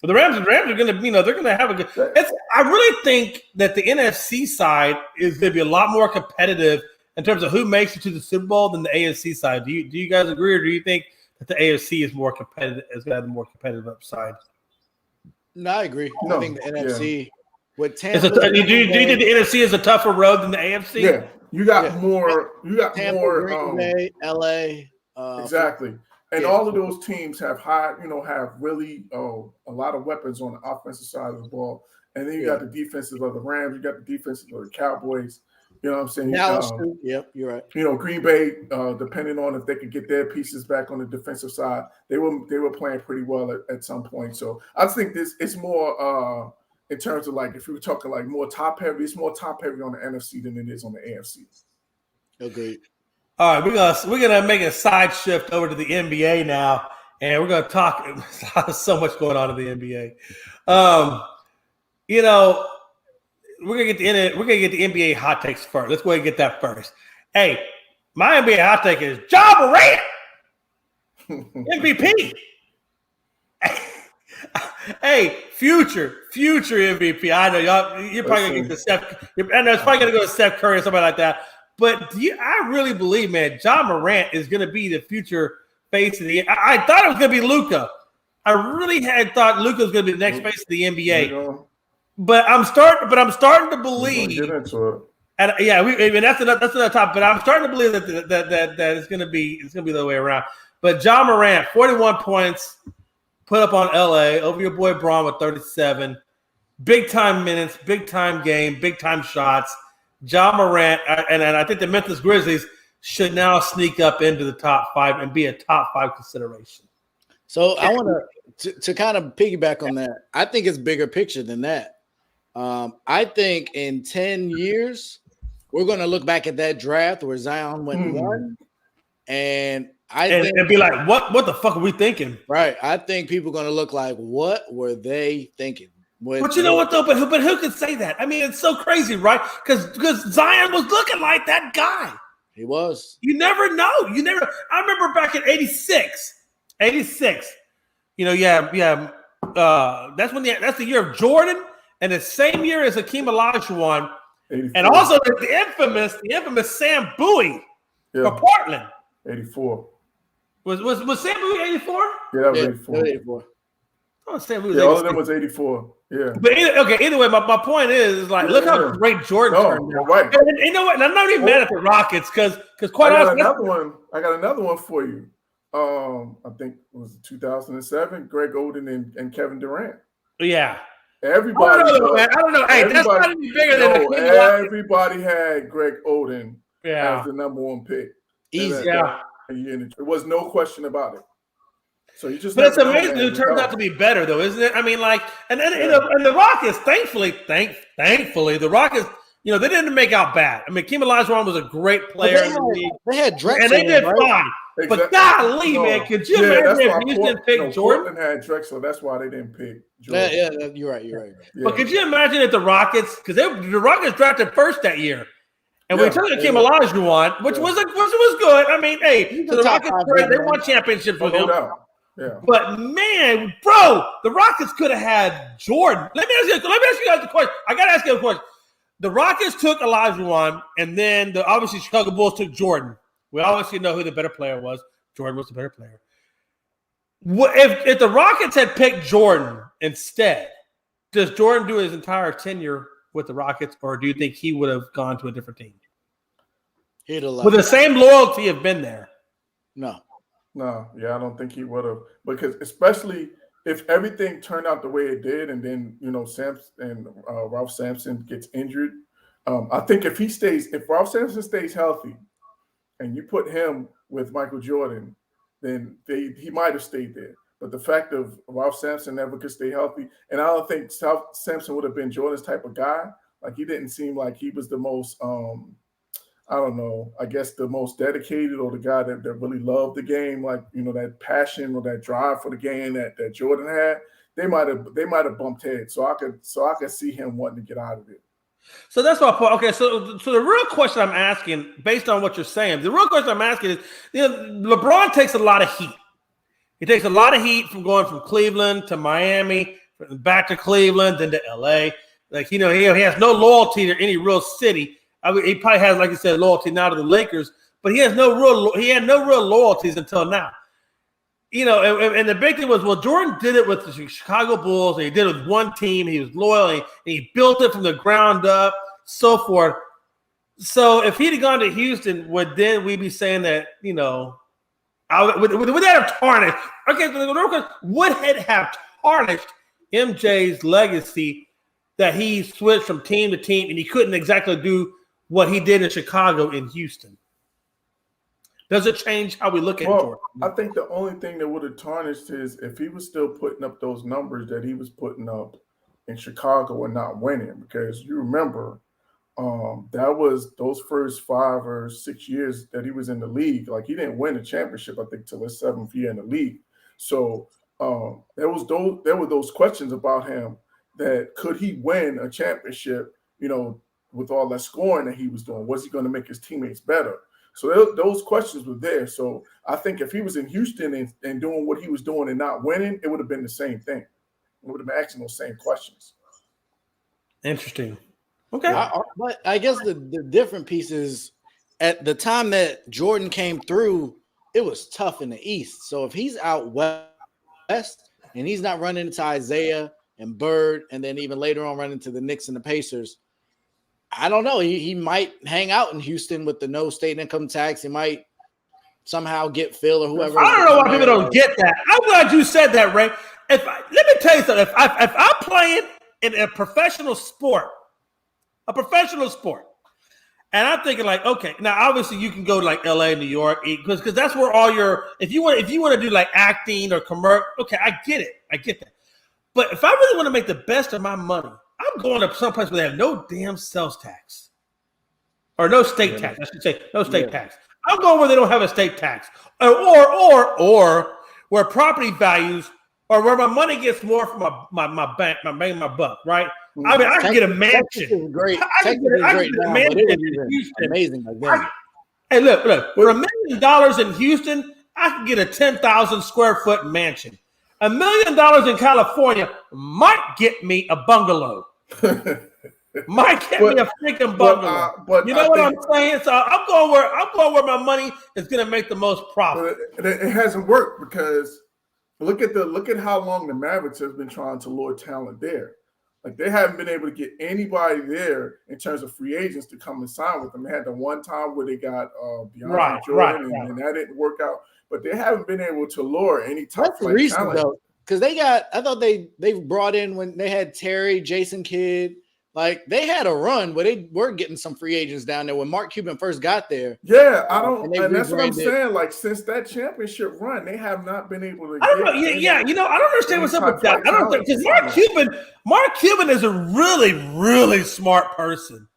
But the Rams are going to, they're going to have a good. I really think that the NFC side is going to be a lot more competitive in terms of who makes it to the Super Bowl than the AFC side. Do you guys agree, or do you think that the AFC is more competitive, has got a more competitive upside? No, I agree. No, I think the NFC with Do you Tampa. think the NFC is a tougher road than the AFC? Yeah, you got more. You got Tampa, more. Green Bay, LA. Exactly. And yeah. all of those teams have have really a lot of weapons on the offensive side of the ball. And then you got the defenses of the Rams, you got the defenses of the Cowboys. You know what I'm saying? Dallas, yep, you're right. Green Bay, depending on if they could get their pieces back on the defensive side, they were playing pretty well at some point. So I think it's more in terms of like if we were talking like more top heavy, it's more top heavy on the NFC than it is on the AFC. Agreed. All right, we're gonna make a side shift over to the NBA now, and we're gonna talk. So much going on in the NBA. We're gonna get the NBA hot takes first. Let's go ahead and get that first. Hey, my NBA hot take is Ja Morant, MVP. Hey, future MVP. I know you're probably gonna get the Steph. I know it's probably gonna go to Steph Curry or somebody like that. But I really believe, man, Ja Morant is going to be the future face of the. I thought it was going to be Luca. I really had thought Luca was going to be the next face of the NBA. But I'm starting to believe. Get into it. And that's another topic. But I'm starting to believe that it's going to be the other way around. But Ja Morant, 41 points, put up on LA over your boy Braun with 37, big time minutes, big time game, big time shots. Ja Morant, and I think the Memphis Grizzlies should now sneak up into the top 5 and be a top 5 consideration. So I want to kind of piggyback on that. I think it's bigger picture than that. I think in 10 years, we're going to look back at that draft where Zion went 1, and be like, what the fuck are we thinking? Right. I think people are going to look like, what were they thinking? But you know what, though? But who could say that? I mean, it's so crazy, right? Because Zion was looking like that guy. He was. You never know. I remember back in 86. That's the year of Jordan, and the same year as Hakeem Olajuwon, 84. And also the infamous Sam Bowie for Portland. 84. Was Sam Bowie 84? Yeah, that was 84. Oh, Sam Bowie was 84. All of them was 84. Yeah. But either way, my point is like, look how great Jordan turned out. Right. And you know what? And I'm not even mad at the Rockets because quite honestly, I got another one for you. I think it was 2007. Greg Oden and Kevin Durant. Yeah. Everybody. I don't know. Hey, that's not any bigger than everybody had Greg Oden as the number 1 pick. Easy. It was no question about it. So you just. But it's amazing who turns out to be better, though, isn't it? I mean, like, and the Rockets, thankfully, the Rockets, they didn't make out bad. I mean, Hakeem Olajuwon was a great player in the league. They had Drexler, and they did fine. Exactly. But golly, man, could you imagine if Houston picked Jordan? Portland had Drexler. That's why they didn't pick Jordan. Yeah, you're right. Yeah. But could you imagine if the Rockets, because the Rockets drafted first that year, and we took Hakeem Olajuwon, which was good. I mean, hey, so the Rockets they won championships with him. Yeah. But man, bro, the Rockets could have had Jordan. Let me ask you guys the question. I gotta ask you a question. The Rockets took Olajuwon, and then obviously Chicago Bulls took Jordan. We obviously know who the better player was. Jordan was the better player. If the Rockets had picked Jordan instead, does Jordan do his entire tenure with the Rockets, or do you think he would have gone to a different team? He'd have left. Would the same loyalty have been there? No, I don't think he would have, because especially if everything turned out the way it did, and then Ralph Sampson gets injured. I think if Ralph Sampson stays healthy, and you put him with Michael Jordan, then he might have stayed there. But the fact of Ralph Sampson never could stay healthy, and I don't think Sampson would have been Jordan's type of guy. Like, he didn't seem like he was the most, I guess the most dedicated, or the guy that really loved the game, like, that passion or that drive for the game that Jordan had. They might have bumped heads. So I could see him wanting to get out of it. So that's my point. Okay, so the real question I'm asking, based on what you're saying, the real question I'm asking is, LeBron takes a lot of heat. He takes a lot of heat from going from Cleveland to Miami, back to Cleveland, then to LA. Like, he has no loyalty to any real city. I mean, he probably has, like you said, loyalty now to the Lakers, but he had no real loyalties until now. and the big thing was, well, Jordan did it with the Chicago Bulls, and he did it with one team. He was loyal, and he built it from the ground up, so forth. So if he'd have gone to Houston, would then we be saying that, would that have tarnished? Okay, would it have tarnished MJ's legacy that he switched from team to team and he couldn't exactly do what he did in Chicago in Houston? Does it change how we look at Jordan? I think the only thing that would have tarnished is if he was still putting up those numbers that he was putting up in Chicago and not winning. Because you remember, that was those first 5 or 6 years that he was in the league. Like, he didn't win a championship, I think, till his 7th year in the league. So there were those questions about him that could he win a championship, with all that scoring that he was doing? Was he going to make his teammates better? So those questions were there. So I think if he was in Houston and doing what he was doing and not winning, it would have been the same thing. It would have been asking those same questions. Interesting. Okay. But I guess the different piece is at the time that Jordan came through, it was tough in the East. So if he's out west and he's not running into Isaiah and Bird, and then even later on running into the Knicks and the Pacers, I don't know. He might hang out in Houston with the no state income tax. He might somehow get Phil or whoever. I don't know why people don't get that. I'm glad you said that, Ray. Let me tell you something. If I'm playing in a professional sport, and I'm thinking like, okay, now obviously you can go to like LA, New York, because that's where all your if you want to do like acting or commercial, okay, I get that. But if I really want to make the best of my money, I'm going to some place where they have no damn sales tax or no state tax. I should say no state tax. I'm going where they don't have a state tax, or where property values, or where my money gets more from my bank, my buck, right? I mean, I can get a mansion. Texas is great. I can get a mansion in Houston. Amazing. Like hey, look, for $1 million in Houston, I can get a 10,000 square foot mansion. $1 million in California might get me a bungalow. Might get me a freaking bungalow. But you know what I'm saying? So I'm going where my money is going to make the most profit. But it hasn't worked because look at how long the Mavericks has been trying to lure talent there. Like, they haven't been able to get anybody there in terms of free agents to come and sign with them. They had the one time where they got DeAndre Jordan, and that didn't work out. But they haven't been able to lure any top flight talent. Though, because I thought they brought in when they had Terry, Jason Kidd. Like, they had a run where they were getting some free agents down there when Mark Cuban first got there. Yeah, and that's what I'm saying. Like, since that championship run, they have not been able to. I don't know. I don't understand what's up with that. I don't think because Mark Cuban is a really, really smart person.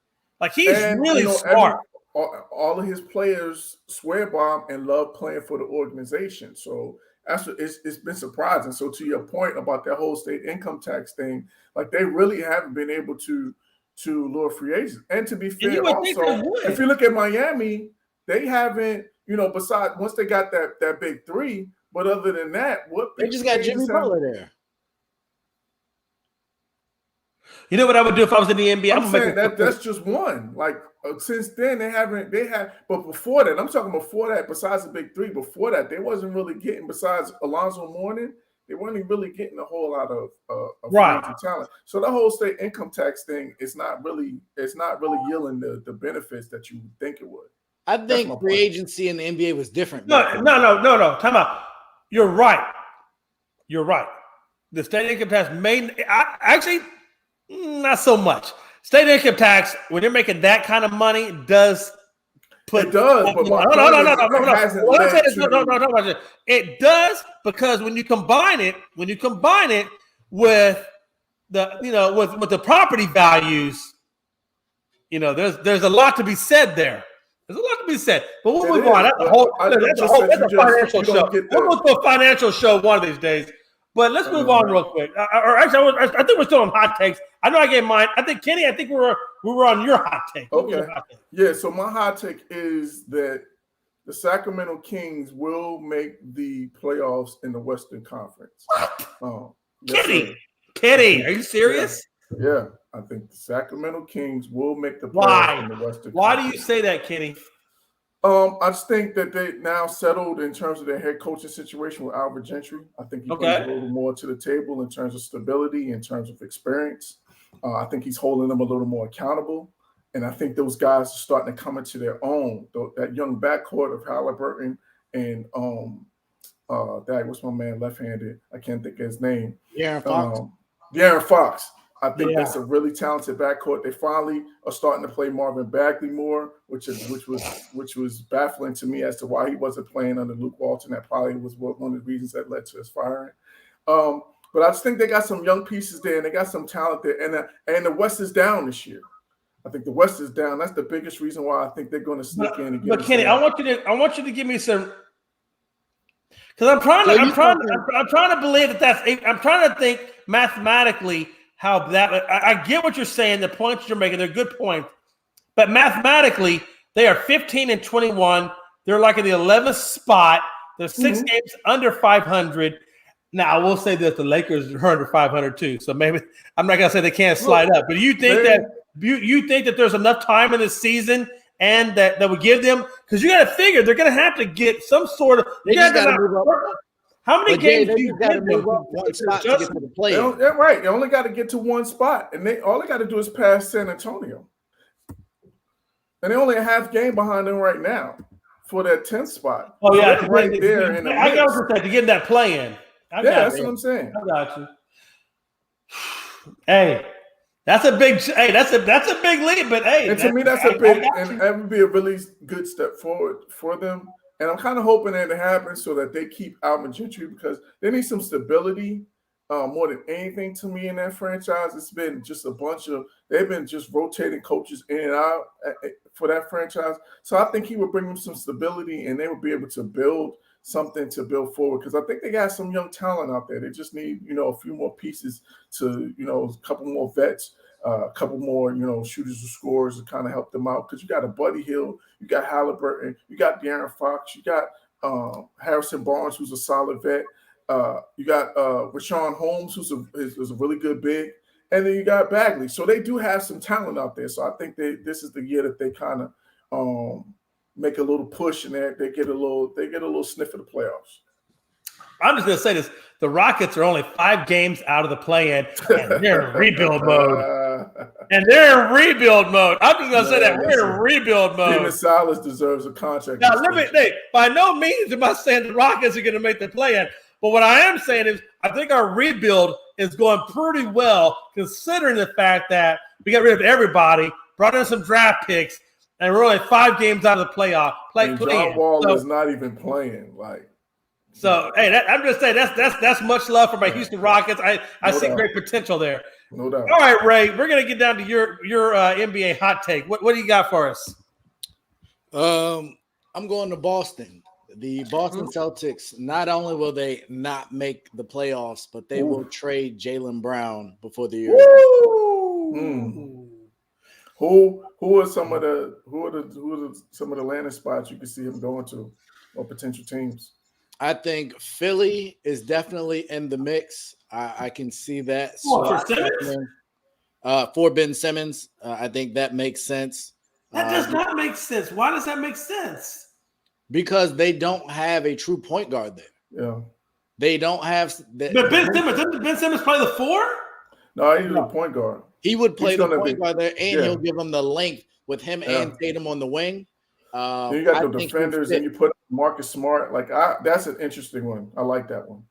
Like, he's really smart. All of his players swear by him and love playing for the organization. So that's what it's been surprising. So to your point about that whole state income tax thing, like, they really haven't been able to lure free agents. And to be fair, also, if you look at Miami, they haven't, besides once they got that big three, but other than that, they just got Jimmy Butler there. You know what I would do if I was in the NBA? I'm saying that's just one. Like, since then but before that, I'm talking before that, besides the big three, before that, they wasn't really getting, besides Alonzo Mourning, they weren't really getting a whole lot of talent. So the whole state income tax thing is not really yielding the benefits that you would think it would. I think free agency in the NBA was different. No. Time out. You're right. The state income tax actually not so much. State income tax, when you're making that kind of money, does put. It does. But no. It does, because when you combine it with the with the property values, there's a lot to be said there. There's a lot to be said. But we'll move on. That's a financial show. We'll go to a financial show one of these days. But let's move on real quick. I think we're still on hot takes. I know I gave mine. I think, Kenny, we were on your hot take. Okay. Yeah, so my hot take is that the Sacramento Kings will make the playoffs in the Western Conference. Kenny, are you serious? Yeah, I think the Sacramento Kings will make the playoffs in the Western Conference. Why do you say that, Kenny? I just think that they now settled in terms of their head coaching situation with Albert Gentry. I think he brings a little more to the table in terms of stability, in terms of experience. I think he's holding them a little more accountable. And I think those guys are starting to come into their own. That young backcourt of Halliburton and what's my man left-handed? I can't think of his name. De'Aaron Fox. De'Aaron Fox. I think that's a really talented backcourt. They finally are starting to play Marvin Bagley more, which was baffling to me as to why he wasn't playing under Luke Walton. That probably was one of the reasons that led to his firing. But I just think they got some young pieces there, and they got some talent there. And the West is down this year. I think the West is down. That's the biggest reason why I think they're going to sneak in and get. But Kenny, I want you to give me some. Because I'm trying to believe I'm trying to think mathematically how that. I get what you're saying. The points you're making, they're good points. But mathematically, they are 15-21. They're like in the 11th spot. They're 6 games under 500. Now, I will say that the Lakers are under 500 too. So maybe I'm not gonna say they can't slide up. But do you think that there's enough time in the season and that would give them, because you got to figure they're going to have to get some sort of. How many games do you give them? One spot to get to the play. Right. They only got to get to one spot, and all they got to do is pass San Antonio. And they're only a half game behind them right now for that 10th spot. Oh, yeah. So right there. I got what to get that play in. That's what I'm saying. I got you. Hey. That's a big lead, but hey. And to me, that's and that would be a really good step forward for them. And I'm kind of hoping that it happens so that they keep Albert Gentry, because they need some stability more than anything to me in that franchise. It's been just they've been just rotating coaches in and out for that franchise. So I think he would bring them some stability, and they would be able to build something to build forward, because I think they got some young talent out there. They just need, a few more pieces to, a couple more vets, a couple more, shooters or scorers to kind of help them out. Because you got a Buddy Hield, you got Halliburton, you got De'Aaron Fox, you got Harrison Barnes, who's a solid vet. You got Rashawn Holmes, who's a really good big, and then you got Bagley. So they do have some talent out there. So I think this is the year that they kind of make a little push, and they get a little sniff of the playoffs. I'm just going to say this. The Rockets are only 5 games out of the play-in, and they're in rebuild mode. I'm just going to say that. We're in rebuild mode. Steven Silas deserves a contract. Now, by no means am I saying the Rockets are going to make the play-in, but what I am saying is I think our rebuild is going pretty well, considering the fact that we got rid of everybody, brought in some draft picks, and we're only 5 games out of the playoff. John Wall is not even playing. So, hey, I'm just saying that's much love for my Houston Rockets. I see great potential there. No doubt. All right, Ray, we're going to get down to your NBA hot take. What do you got for us? I'm going to Boston. The Boston Celtics, not only will they not make the playoffs, but they will trade Jaylen Brown before the year. Who are some of the landing spots you can see him going to, or potential teams? I think Philly is definitely in the mix. I can see that. For Ben Simmons, I think that makes sense. That does not make sense. Why does that make sense? Because they don't have a true point guard there. Yeah. They don't have that. But doesn't Ben Simmons play the 4? No, he's a point guard. He would play the point guard there, and he'll give them the length with him and Tatum on the wing. You got the defenders, and you put Marcus Smart. That's an interesting one. I like that one.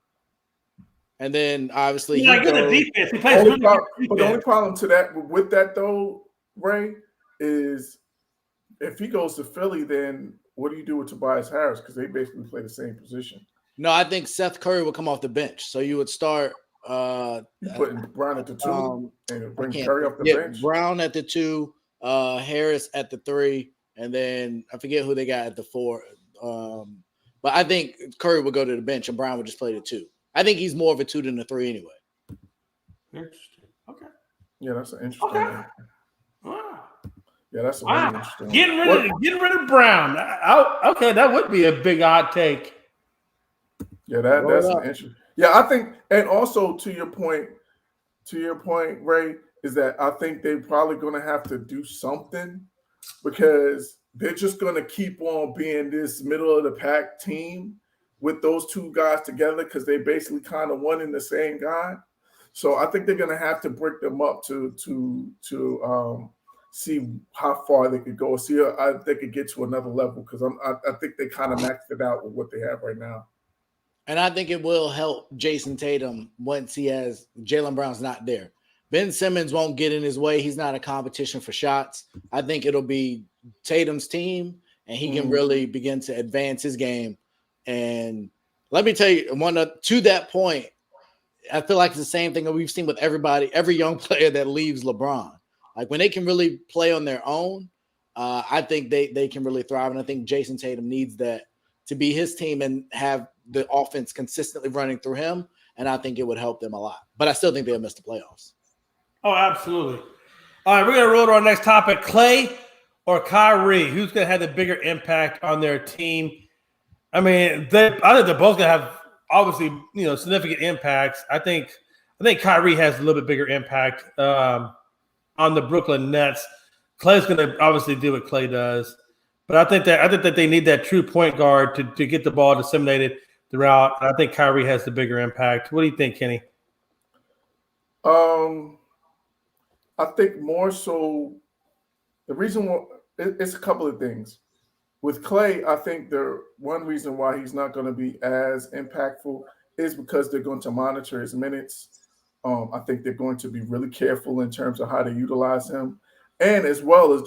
And then obviously, he's not good at defense. He plays really good defense. But the only problem with that though, Ray, is if he goes to Philly, then what do you do with Tobias Harris? Because they basically play the same position. No, I think Seth Curry would come off the bench. So you would start putting Brown at the 2 and bring Curry off the bench. Brown at the 2, Harris at the 3, and then I forget who they got at the 4. But I think Curry would go to the bench and Brown would just play the 2. I think he's more of a 2 than a 3 anyway. Interesting. Okay. Yeah, that's an interesting one. Wow. Yeah, that's a really interesting one. Getting rid of Brown. Okay, that would be a big odd take. Yeah, that's an interesting. Yeah, I think, and also to your point, Ray, is that I think they're probably going to have to do something, because they're just going to keep on being this middle of the pack team with those two guys together because they basically kind of one and the same guy. So I think they're going to have to break them up to see how far they could go, see if they could get to another level because I think they kind of maxed it out with what they have right now. And I think it will help Jason Tatum once he has Jaylen Brown's not there. Ben Simmons won't get in his way. He's not a competition for shots. I think it'll be Tatum's team, and he can really begin to advance his game. And let me tell you, to that point, I feel like it's the same thing that we've seen with every young player that leaves LeBron. Like when they can really play on their own, I think they can really thrive. And I think Jason Tatum needs that to be his team and have the offense consistently running through him. And I think it would help them a lot. But I still think they'll miss the playoffs. Oh, absolutely. All right, we're going to roll to our next topic. Klay or Kyrie, who's going to have the bigger impact on their team? I mean, I think they're both going to have obviously, significant impacts. I think Kyrie has a little bit bigger impact on the Brooklyn Nets. Klay's going to obviously do what Klay does, but I think that they need that true point guard to get the ball disseminated throughout. I think Kyrie has the bigger impact. What do you think, Kenny? I think more so the reason why it's a couple of things. With Klay, I think one reason why he's not going to be as impactful is because they're going to monitor his minutes. I think they're going to be really careful in terms of how to utilize him. And as well as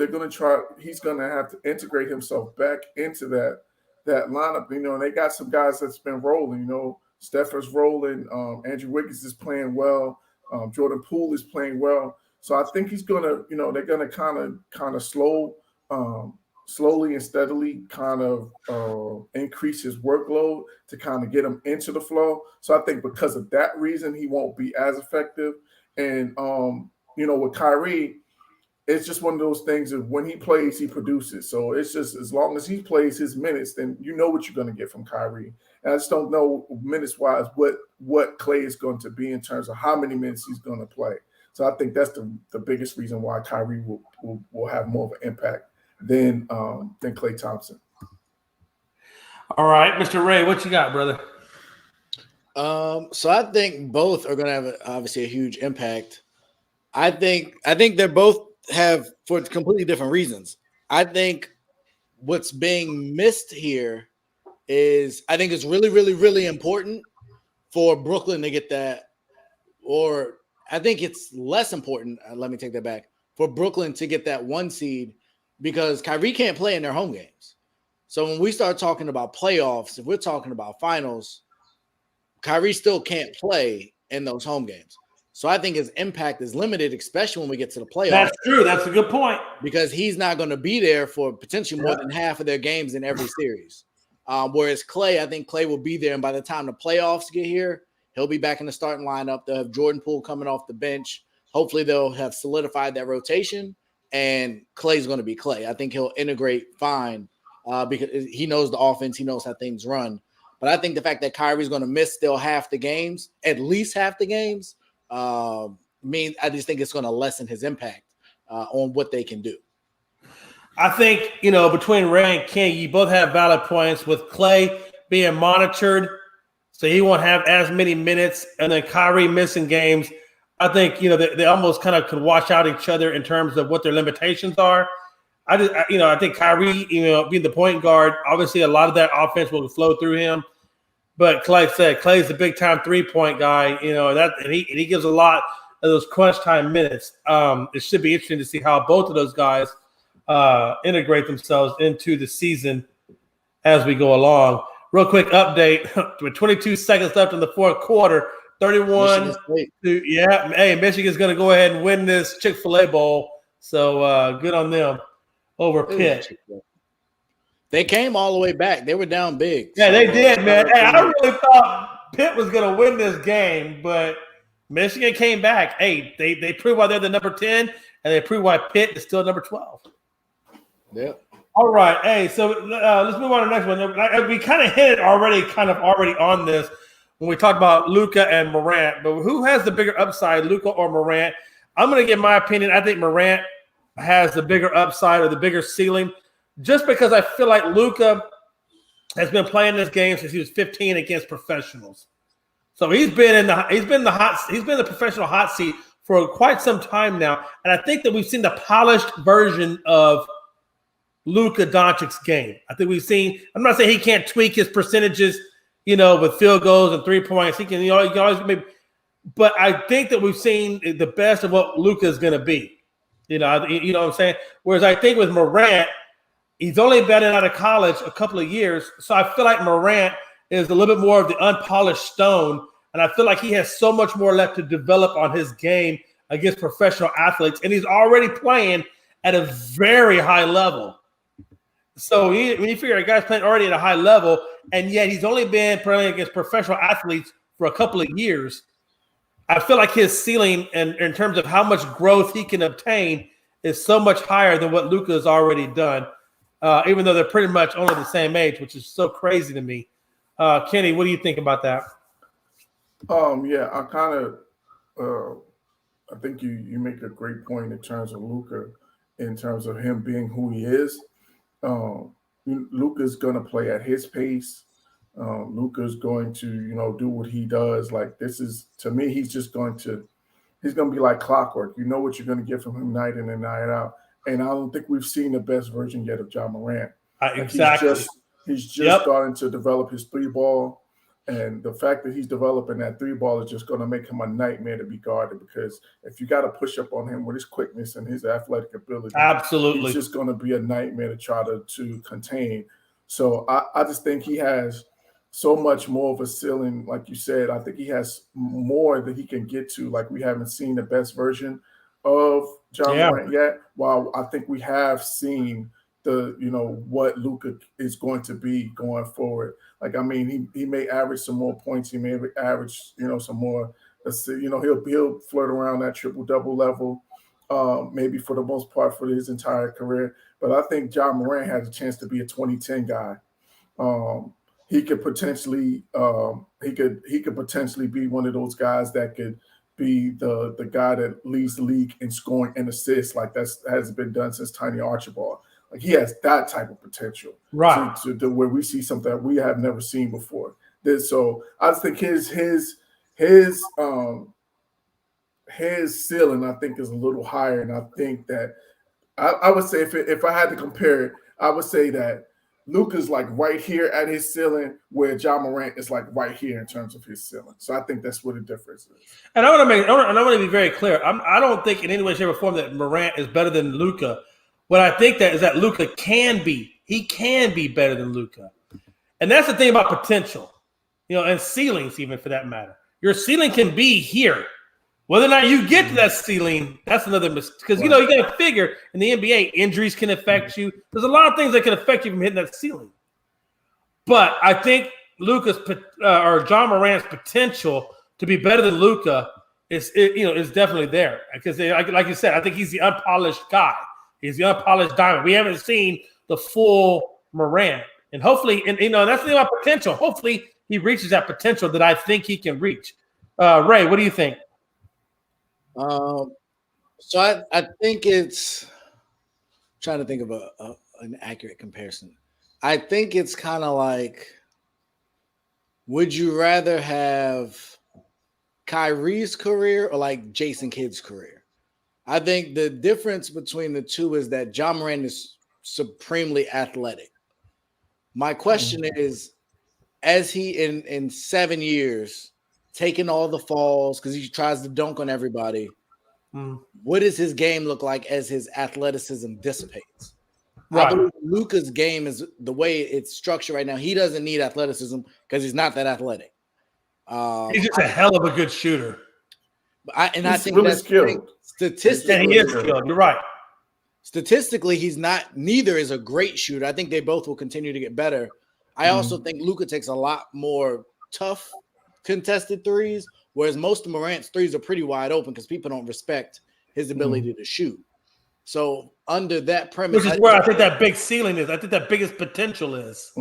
he's going to have to integrate himself back into that lineup. And they got some guys that's been rolling. Stafford's rolling. Andrew Wiggins is playing well. Jordan Poole is playing well. So I think he's going to, they're going to kind of slowly and steadily kind of increase his workload to kind of get him into the flow. So I think because of that reason, he won't be as effective. And, with Kyrie, it's just one of those things that when he plays, he produces. So it's just as long as he plays his minutes, then you know what you're going to get from Kyrie. And I just don't know minutes-wise what Klay is going to be in terms of how many minutes he's going to play. So I think that's the biggest reason why Kyrie will have more of an impact than Klay Thompson. All right, Mr. Ray, what you got, brother? So I think both are going to have obviously a huge impact. I think they're both have for completely different reasons. I think what's being missed here is I think it's really, really, really important for Brooklyn to get that, or I think it's less important. Let me take that back. For Brooklyn to get that 1 seed because Kyrie can't play in their home games. So when we start talking about playoffs, if we're talking about finals, Kyrie still can't play in those home games. So I think his impact is limited, especially when we get to the playoffs. That's true. That's a good point. Because he's not going to be there for potentially more than half of their games in every series. Whereas Klay, I think Klay will be there. And by the time the playoffs get here, he'll be back in the starting lineup. They'll have Jordan Poole coming off the bench. Hopefully they'll have solidified that rotation. And Klay's going to be Klay. I think he'll integrate fine because he knows the offense. He knows how things run. But I think the fact that Kyrie's going to miss still half the games, at least half the games, means I just think it's going to lessen his impact on what they can do. I think, between Ray and King, you both have valid points with Klay being monitored, so he won't have as many minutes, and then Kyrie missing games. I think, they almost kind of could wash out each other in terms of what their limitations are. I think Kyrie, being the point guard, obviously a lot of that offense will flow through him. But Klay said, Klay's the big-time three-point guy, and he gives a lot of those crunch time minutes. It should be interesting to see how both of those guys integrate themselves into the season as we go along. Real quick update, with 22 seconds left in the fourth quarter, 31 Michigan's going to go ahead and win this Chick-fil-A Bowl. So good on them over Pitt. They came all the way back. They were down big. Yeah, they did, man. Hey, I really thought Pitt was going to win this game, but Michigan came back. Hey, they proved why they're the number 10, and they proved why Pitt is still number 12. Yeah. All right. Hey, so let's move on to the next one. We kind of hit it already on this when we talked about Luca and Morant, but who has the bigger upside, Luca or Morant? I'm going to give my opinion. I think Morant has the bigger upside or the bigger ceiling just because I feel like Luca has been playing this game since he was 15 against professionals. So he's been the professional hot seat for quite some time now. And I think that we've seen the polished version of Luka Doncic's game. I think we've seen, I'm not saying he can't tweak his percentages, with field goals and 3 points. He can, you can always maybe, but I think that we've seen the best of what Luka is going to be. You know what I'm saying? Whereas I think with Morant, he's only been out of college a couple of years. So I feel like Morant is a little bit more of the unpolished stone. And I feel like he has so much more left to develop on his game against professional athletes. And he's already playing at a very high level. So when you figure a guy's playing already at a high level, and yet he's only been playing against professional athletes for a couple of years, I feel like his ceiling in terms of how much growth he can obtain is so much higher than what Luka has already done, even though they're pretty much only the same age, which is so crazy to me. Kenny, what do you think about that? Yeah, I think you make a great point in terms of Luka, in terms of him being who he is. Luka's going to play at his pace. Luka's going to, do what he does. Like, this is, to me, he's going to be like clockwork. You know what you're going to get from him night in and night out. And I don't think we've seen the best version yet of Ja Morant. Exactly. He's just starting to develop his three ball. And the fact that he's developing that three ball is just going to make him a nightmare to be guarded, because if you got to push up on him with his quickness and his athletic ability, absolutely, it's just going to be a nightmare to try to contain. So I just think he has so much more of a ceiling. Like you said, I think he has more that he can get to. Like, we haven't seen the best version of Ja Morant yet. While I think we have seen what Luka is going to be going forward. Like, I mean, he may average some more points. He may average, some more. He'll flirt around that triple-double level, maybe for the most part for his entire career. But I think Ja Morant has a chance to be a 2010 guy. He could potentially be one of those guys that could be the guy that leads the league in scoring and assists, like that hasn't been done since Tiny Archibald. Like, he has that type of potential, right? To where we see something that we have never seen before. So I just think his ceiling, I think, is a little higher, and I think that I would say if I had to compare it, I would say that Luka's like right here at his ceiling, where Ja Morant is like right here in terms of his ceiling. So I think that's what the difference is. And I want to be very clear. I don't think in any way, shape, or form that Morant is better than Luka. What I think is that Luka can be better than Luka. And that's the thing about potential, and ceilings, even for that matter. Your ceiling can be here. Whether or not you get to that ceiling, that's another mistake. Because, you got to figure in the NBA, injuries can affect you. There's a lot of things that can affect you from hitting that ceiling. But I think or Ja Morant's potential to be better than Luka is definitely there. Because, like you said, I think he's the unpolished guy. He's the unpolished diamond. We haven't seen the full Morant. And hopefully, that's the thing about potential. Hopefully, he reaches that potential that I think he can reach. Ray, what do you think? So I think it's trying to think of an accurate comparison. I think it's kind of like, would you rather have Kyrie's career or like Jason Kidd's career? I think the difference between the two is that Ja Morant is supremely athletic. My question is, as he in 7 years taking all the falls because he tries to dunk on everybody, what does his game look like as his athleticism dissipates? Right. I believe Luka's game is the way it's structured right now. He doesn't need athleticism because he's not that athletic. He's just a hell of a good shooter. I think really that's skilled. Statistically, he is skilled. You're right. Statistically, he's not. Neither is a great shooter. I think they both will continue to get better. I also think Luka takes a lot more tough contested threes, whereas most of Morant's threes are pretty wide open because people don't respect his ability to shoot. So under that premise, which is where I think that big ceiling is. I think that biggest potential is.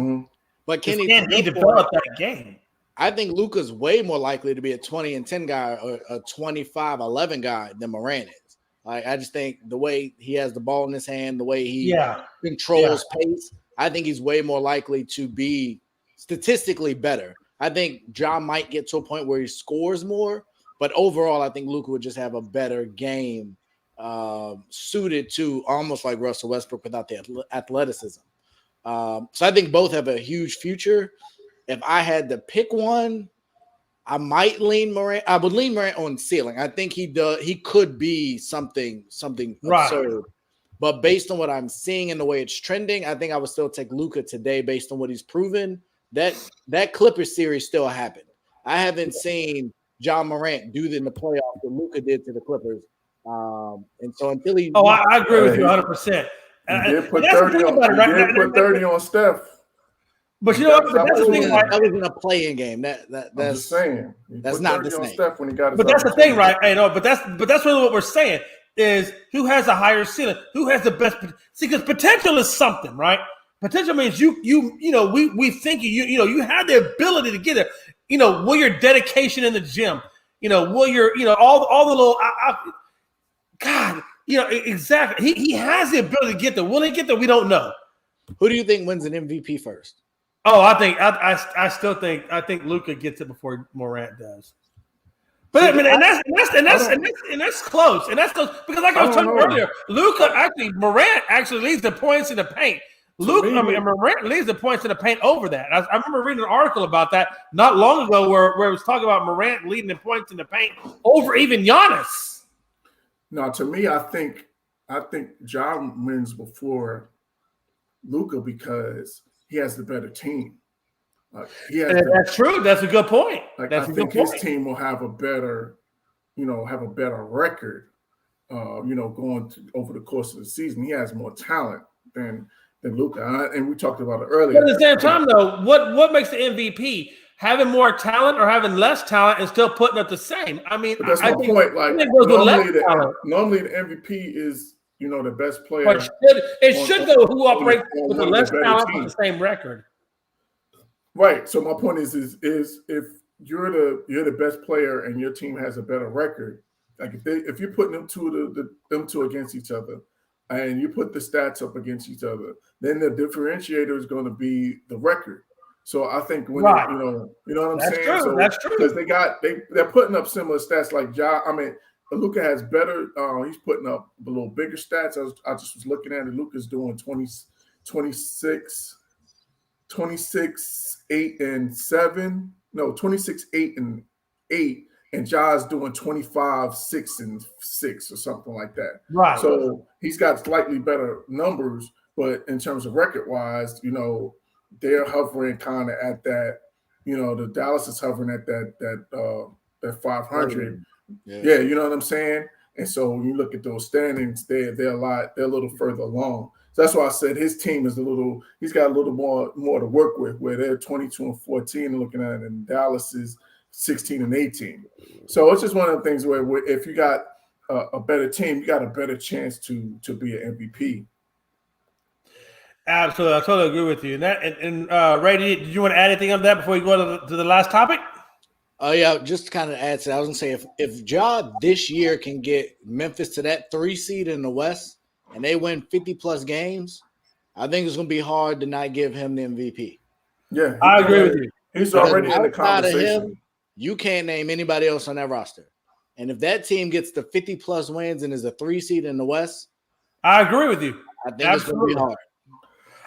But can he develop that game? I think Luka's way more likely to be a 20 and 10 guy or a 25-11 guy than Morant is. Like, I just think the way he has the ball in his hand, the way he controls pace, I think he's way more likely to be statistically better. I think Ja might get to a point where he scores more, but overall, I think Luca would just have a better game suited to almost like Russell Westbrook without the athleticism. So I think both have a huge future. If I had to pick one, I might lean Morant. I would lean Morant on ceiling. I think he could be something absurd. But based on what I'm seeing and the way it's trending, I think I would still take Luca today based on what he's proven. That Clippers series still happened. I haven't seen John Morant do that in the playoffs that Luca did to the Clippers. And so until he... Oh, I agree with you 100%. He did put 30 on Steph. But you know what? That's the thing, right? That was in a play-in game. That's I'm just saying. That's not the same. Steph when he got his but that's the thing, right? I know, but that's really what we're saying is who has a higher ceiling, who has the best. See, because potential is something, right? Potential means we think you have the ability to get there. Will your dedication in the gym, will your all the little God, exactly. He has the ability to get there. Will he get there? We don't know. Who do you think wins an MVP first? Oh, I still think Luca gets it before Morant does. But I mean, and that's close, because like I was talking earlier, Morant actually leads the points in the paint. Morant leads the points in the paint over that. I remember reading an article about that not long ago where it was talking about Morant leading the points in the paint over even Giannis. No, to me, I think Ja wins before Luca because he has the better team. That's true. That's a good point. I think his team will have a better record. Going over the course of the season, he has more talent than Luca, and we talked about it earlier. But at the same time, though, what makes the MVP? Having more talent or having less talent and still putting up the same? I mean, but that's my point. Like normally the MVP is the best player. But it should go who operates with the less talent with the same record. Right. So my point is if you're the best player and your team has a better record, like if you're putting them two against each other, and you put the stats up against each other, then the differentiator is going to be the record. So I think when you know what I'm saying. True. So, that's true. Because they're putting up similar stats like Ja. I mean, Luca has better. He's putting up a little bigger stats. I just was looking at it. Luca's doing 26, 8 and 7. No, 26, 8 and 8. And Ja's doing 25, 6 and 6 or something like that. Right. So he's got slightly better numbers, but in terms of record-wise, they're hovering kind of at that. The Dallas is hovering at that 500. Yeah, you know what I'm saying. And so when you look at those standings, they're a little further along. So that's why I said his team is he's got a little more to work with, where they're 22 and 14 and looking at it, and Dallas is 16 and 18. So it's just one of the things where if you got a better team, you got a better chance to be an MVP. Absolutely, I totally agree with you. And Ray, did you want to add anything on that before you go to the last topic? Oh yeah, just to kind of add to that, I was gonna say if Ja this year can get Memphis to that 3 seed in the West and they win 50 plus games, I think it's gonna be hard to not give him the MVP. Yeah, I agree with you. He's already in the conversation. You can't name anybody else on that roster. And if that team gets to 50 plus wins and is a 3 seed in the West, I agrui with you. I think it's going to be hard.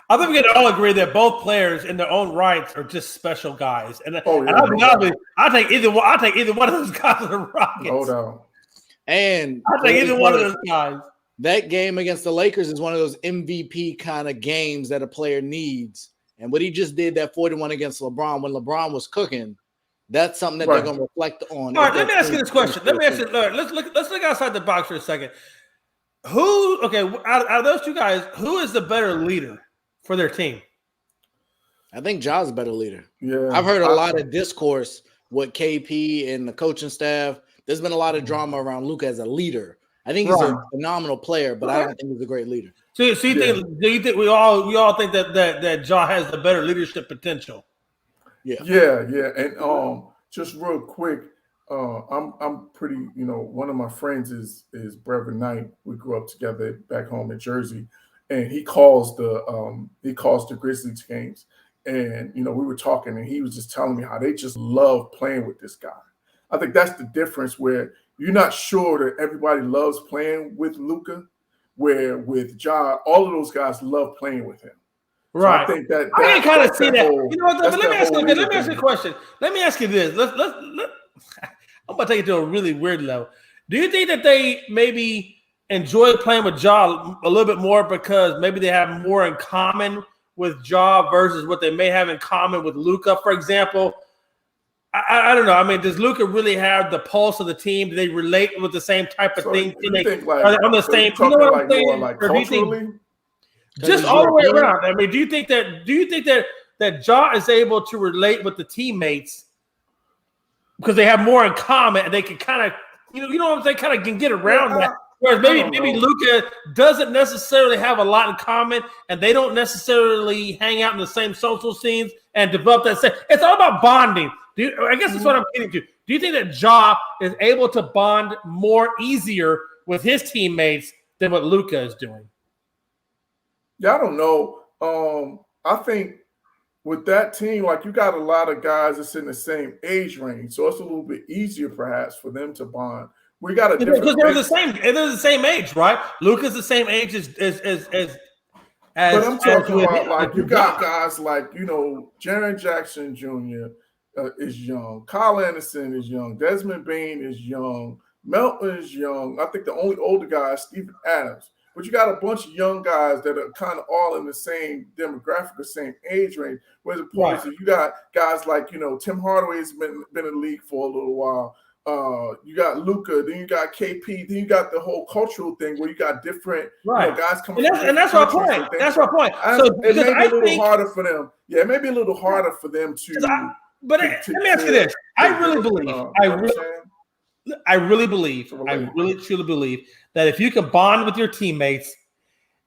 I think we can all agree that both players in their own rights are just special guys. And I'll be honest, I'll take either one of those guys in the Rockets. Hold on. And I'll take either one of those guys. That game against the Lakers is one of those MVP kind of games that a player needs. And what he just did, that 41 against LeBron, when LeBron was cooking, that's something that they're going to reflect on. All right, let me ask you this question. Let's look outside the box for a second. Out of those two guys, who is the better leader for their team? I think Ja's a better leader. Yeah, I've heard a lot of discourse with KP and the coaching staff. There's been a lot of drama around Luca as a leader. I think he's a phenomenal player, but I don't think he's a great leader. So you think we all think that Ja has the better leadership potential? Yeah. And just real quick, I'm pretty, one of my friends is Brevin Knight. We grew up together back home in Jersey, and he calls the Grizzlies games. And we were talking, and he was just telling me how they just love playing with this guy. I think that's the difference, where you're not sure that everybody loves playing with Luca, where with Ja, all of those guys love playing with him. Right. So I think that I can kind of see that. Whole, you know what? Let me ask you a question. Let me ask you this. I'm going to take it to a really weird level. Do you think that they maybe enjoy playing with Ja a little bit more because maybe they have more in common with Ja versus what they may have in common with Luca? For example, I don't know. I mean, does Luca really have the pulse of the team? Do they relate with the same type of thing? You think are they on the same? You know what I'm saying? More like culturally? Just all the way around. I mean, do you think that Ja is able to relate with the teammates because they have more in common and they can kind of, you know what I'm saying, kind of can get around that? Whereas maybe Luca doesn't necessarily have a lot in common, and they don't necessarily hang out in the same social scenes and develop that same. It's all about bonding. I guess that's what I'm getting to. Do you think that Ja is able to bond more easier with his teammates than what Luca is doing? Yeah, I don't know. I think with that team, like, you got a lot of guys that's in the same age range, so it's a little bit easier perhaps for them to bond. We got a different because they're the same age, right? Luca's the same age as but I'm talking about, like, you got guys like, Jaren Jackson Jr. Is young. Kyle Anderson is young. Desmond Bain is young. Melton is young. I think the only older guy is Steven Adams. But you got a bunch of young guys that are kind of all in the same demographic, the same age range. Whereas opposed to, you got guys like, Tim Hardaway's been in the league for a little while. You got Luca, then you got KP, then you got the whole cultural thing where you got different guys coming. And that's my point. That's my point. So it may be a little harder for them. Yeah, it may be a little harder for them to. Let me ask you this. I really truly believe that if you can bond with your teammates,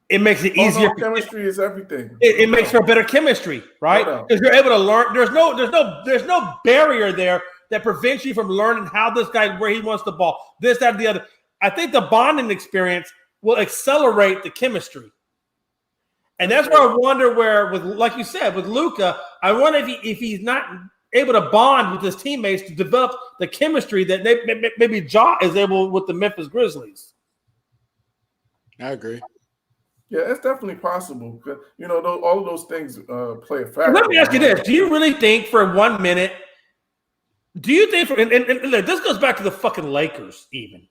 it makes it easier. Chemistry is everything. It makes for better chemistry, right? Because you're able to learn. There's no barrier there that prevents you from learning how this guy, where he wants the ball, this, that, and the other. I think the bonding experience will accelerate the chemistry. And that's where I wonder where, with, like you said, with Luca, I wonder if he's not able to bond with his teammates to develop the chemistry that maybe Ja is able with the Memphis Grizzlies. I agree. Yeah, it's definitely possible. All of those things play a factor. Let me ask you this. Do you really think for 1 minute, and this goes back to the fucking Lakers even.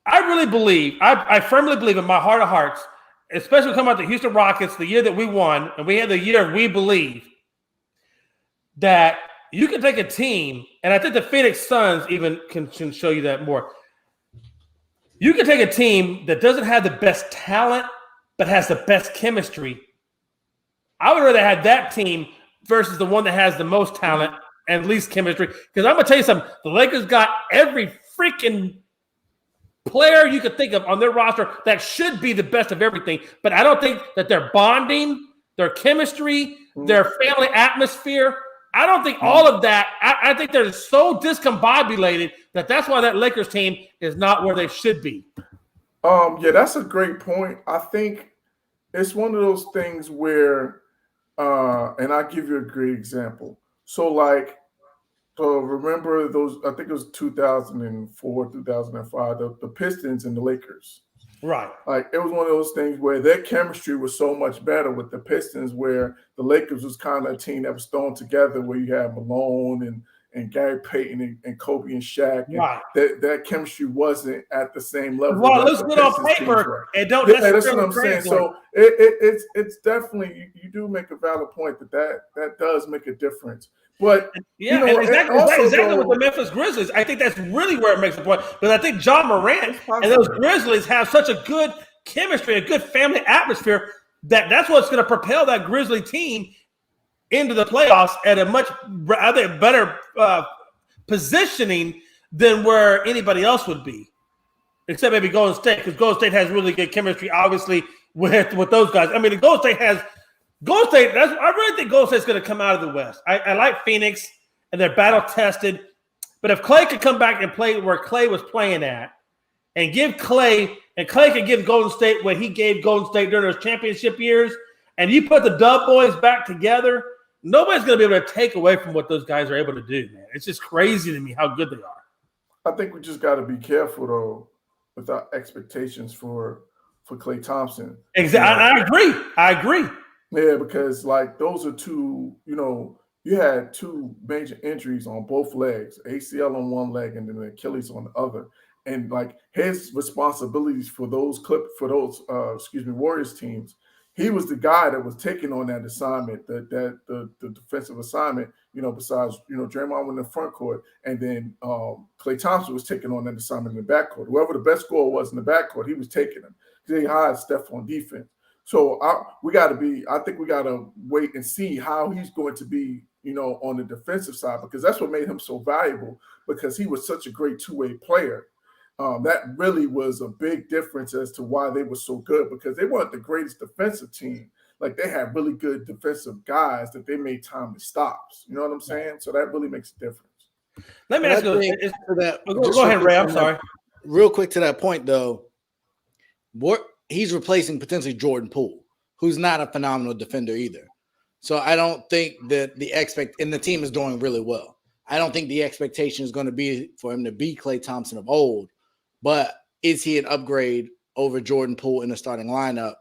I firmly believe in my heart of hearts, especially coming out the Houston Rockets, the year that we won, and we had the year we believe, that you can take a team, and I think the Phoenix Suns even can show you that more. You can take a team that doesn't have the best talent, but has the best chemistry. I would rather have that team versus the one that has the most talent and least chemistry. Because I'm going to tell you something. The Lakers got every freaking player you could think of on their roster that should be the best of everything. But I don't think that their bonding, their chemistry, their family atmosphere, I don't think all of that. I think they're so discombobulated that's why that Lakers team is not where they should be. Yeah, that's a great point. I think it's one of those things where, and I'll give you a great example. So, remember those, I think it was 2004, 2005, the Pistons and the Lakers. Right. Like, it was one of those things where their chemistry was so much better with the Pistons, where the Lakers was kind of a team that was thrown together, where you had Malone and Gary Payton and Kobe and Shaq. And right. That chemistry wasn't at the same level. Well, it looks good on paper. And don't that's what I'm saying. So it's definitely, you do make a valid point that does make a difference. But and exactly with the Memphis Grizzlies, I think that's really where it makes a point. Because I think John Morant and those Grizzlies have such a good chemistry, a good family atmosphere, that's what's going to propel that Grizzly team into the playoffs at a much better positioning than where anybody else would be, except maybe Golden State, because Golden State has really good chemistry, obviously, with those guys. I mean, I really think Golden State's going to come out of the West. I like Phoenix, and they're battle-tested. But if Clay could come back and play where Clay was playing at, and give Clay, and Clay could give Golden State what he gave Golden State during those championship years, and you put the Dub Boys back together, nobody's going to be able to take away from what those guys are able to do, man. It's just crazy to me how good they are. I think we just got to be careful, though, with our expectations for Klay Thompson. Exactly. I agree. Yeah, because like those are two, you had two major injuries on both legs, ACL on one leg and then Achilles on the other. And like his responsibilities for those Warriors teams, he was the guy that was taking on that assignment, the defensive assignment, besides, Draymond in the front court. And then Klay Thompson was taking on that assignment in the backcourt. Whoever the best scorer was in the backcourt, he was taking him. They hired Steph on defense. So I think we got to wait and see how he's going to be, on the defensive side, because that's what made him so valuable, because he was such a great two-way player. That really was a big difference as to why they were so good, because they weren't the greatest defensive team. Like they had really good defensive guys that they made timely stops. You know what I'm saying? So that really makes a difference. Let me ask you that. Go ahead, Ray. I'm sorry. Real quick to that point, though, he's replacing potentially Jordan Poole, who's not a phenomenal defender either. So I don't think that and the team is doing really well. I don't think the expectation is going to be for him to be Klay Thompson of old, but is he an upgrade over Jordan Poole in the starting lineup?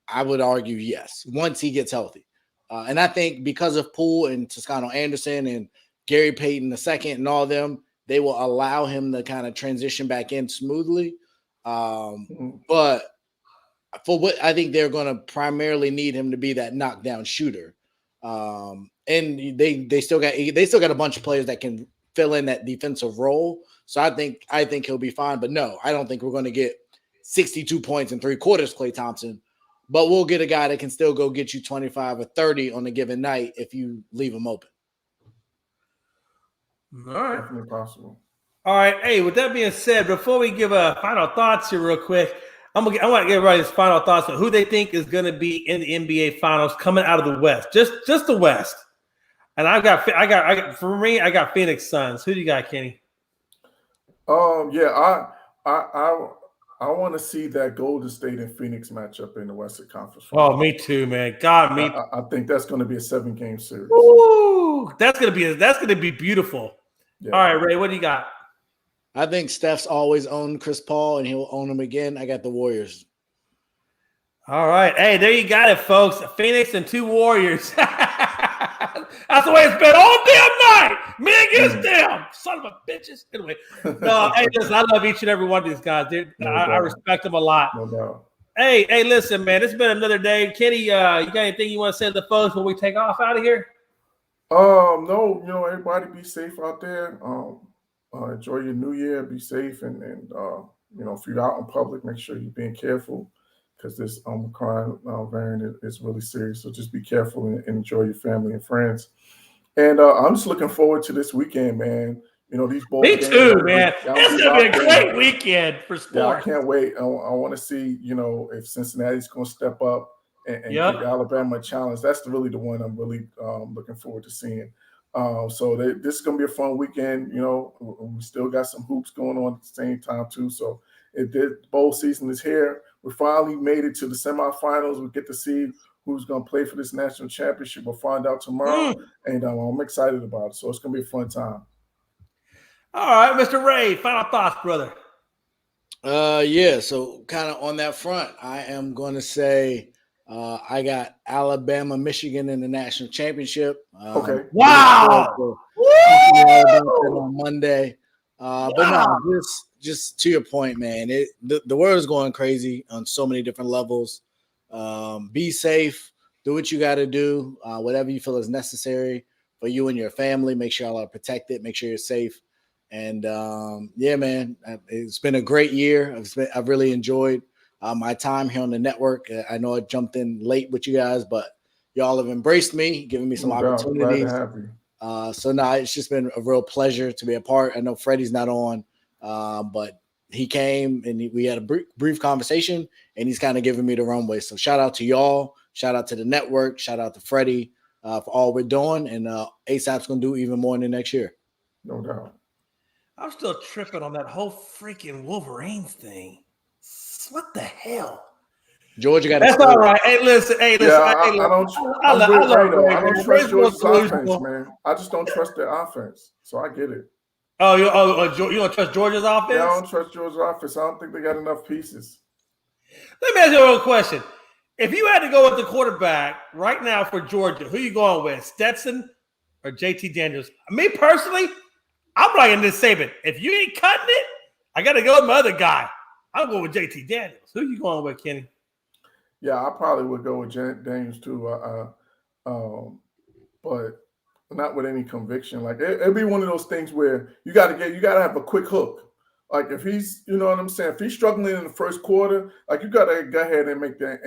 I would argue yes, once he gets healthy. And I think because of Poole and Toscano Anderson and Gary Payton II and all of them, they will allow him to kind of transition back in smoothly. But for what I think they're going to primarily need him to be that knockdown shooter. And they still got a bunch of players that can fill in that defensive role. So I think he'll be fine. But no, I don't think we're going to get 62 points in 3 quarters, Klay Thompson. But we'll get a guy that can still go get you 25 or 30 on a given night if you leave him open. All right. Definitely possible. All right. Hey, with that being said, before we give final thoughts here real quick, I want to give everybody his final thoughts on who they think is going to be in the NBA Finals coming out of the West, just the West. And I got Phoenix Suns. Who do you got, Kenny? Yeah, I want to see that Golden State and Phoenix matchup in the Western Conference Finals. Oh, me too, man. I think that's going to be a 7-game series. Ooh, that's gonna be beautiful. Yeah. All right, Ray, what do you got? I think Steph's always owned Chris Paul, and he'll own him again. I got the Warriors. All right. Hey, there you got it, folks. Phoenix and 2 Warriors. That's the way it's been all damn night. Me against them. Son of a bitches. Anyway. No, hey, listen, I love each and every one of these guys, dude. I respect them a lot. No doubt. Hey, listen, man. It's been another day. Kenny, you got anything you want to say to the folks before we take off out of here? No, everybody be safe out there. Enjoy your new year, be safe, and if you're out in public, make sure you're being careful, because this Omicron variant is really serious. So just be careful and enjoy your family and friends. And I'm just looking forward to this weekend, man. These bowl games. Me too, man. It's gonna be a great weekend for sports. Yeah, I can't wait. I want to see, if Cincinnati's going to step up and give Alabama a challenge. That's really the one I'm really looking forward to seeing. So this is going to be a fun weekend. We still got some hoops going on at the same time too. So the bowl season is here. We finally made it to the semifinals. We get to see who's going to play for this national championship. We'll find out tomorrow, and I'm excited about it. So it's going to be a fun time. All right, Mr. Ray, final thoughts, brother. Yeah. So kind of on that front, I am going to say I got Alabama, Michigan in the national championship. Okay. Wow. On Monday. But no, just to your point, man, the world is going crazy on so many different levels. Be safe. Do what you got to do. Whatever you feel is necessary for you and your family. Make sure y'all are protected. Make sure you're safe. And yeah, man, it's been a great year. I've really enjoyed my time here on the network. I know I jumped in late with you guys, but y'all have embraced me, giving me some opportunities. So now it's just been a real pleasure to be a part. I know Freddie's not on, but he came and we had a brief conversation, and he's kind of giving me the runway. So shout out to y'all. Shout out to the network. Shout out to Freddie for all we're doing. And ASAP's going to do even more in the next year. No doubt. I'm still tripping on that whole freaking Wolverines thing. What the hell? Georgia got. That's all right. Hey, listen. Yeah, I don't. I'm with Ray though. I don't trust Georgia's offense, man. I just don't trust their offense. So I get it. Oh, you don't trust Georgia's offense? Yeah, I don't trust Georgia's offense. I don't think they got enough pieces. Let me ask you a real question. If you had to go with the quarterback right now for Georgia, who you going with, Stetson or JT Daniels? Me personally, I'm liking this Saban. If you ain't cutting it, I got to go with my other guy. I'm going with JT Daniels. Who you going with, Kenny? Yeah, I probably would go with Daniels too, but not with any conviction. Like it'd be one of those things where you got to have a quick hook. Like if he's, you know what I'm saying, if he's struggling in the first quarter, like you got to go ahead and make that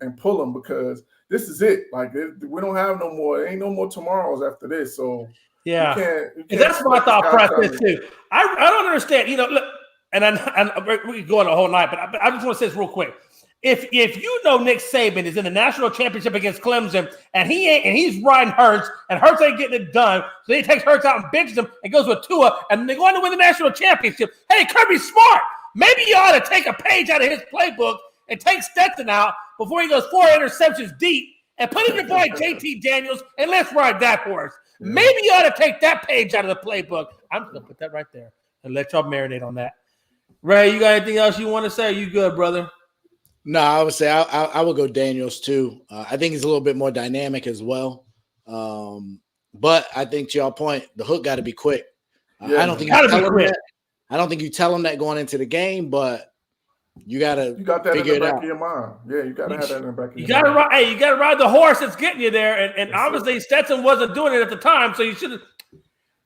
and pull him because this is it. Like we don't have no more. There ain't no more tomorrows after this. So yeah, you can't that's my thought process too. I don't understand. You know, look, and we could go on the whole night, but I just want to say this real quick. If you know Nick Saban is in the national championship against Clemson and he's riding Hurts and Hurts ain't getting it done, so he takes Hurts out and benches him and goes with Tua and they're going to win the national championship. Hey, Kirby's smart. Maybe you ought to take a page out of his playbook and take Stetson out before he goes 4 interceptions deep and put in your boy JT Daniels and let's ride that horse. Maybe you ought to take that page out of the playbook. I'm just going to put that right there and let y'all marinate on that. Ray, you got anything else you want to say? Are you good, brother? No, I would say I would go Daniels too. I think he's a little bit more dynamic as well. But I think to your point, the hook got to be quick. I don't think you tell him that going into the game, but you got that in the back of your mind. Yeah, you got to have that in the back of your mind. You got to ride the horse that's getting you there. And obviously Stetson wasn't doing it at the time, so you should have.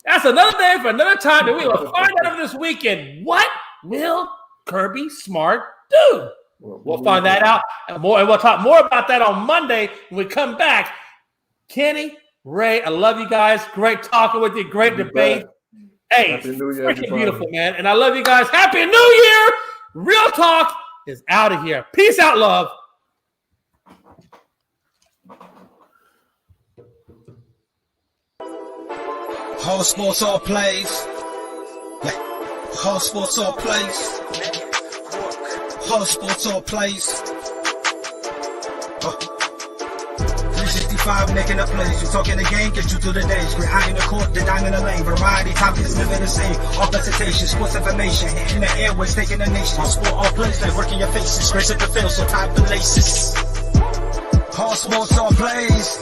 That's another day for another time. And we will find out this weekend. What will Kirby Smart do? We'll find that out and we'll talk more about that on Monday when we come back. Kenny, Ray, I love you guys. Great talking with you. Great debate. Hey, freaking beautiful, man. And I love you guys. Happy New Year. Real Talk is out of here. Peace out, love. Whole sports all plays. Whole sports all plays. Whole sports all plays. 365 making up plays. You talking the game, get you through the days. We're high in the court, the dime in the lane. Variety, topics, living the same. All presentation, sports information. Hitting the airways, taking the nation. All sport, all plays, like working your faces. Grace at the field, so tie the laces. Whole sports all plays.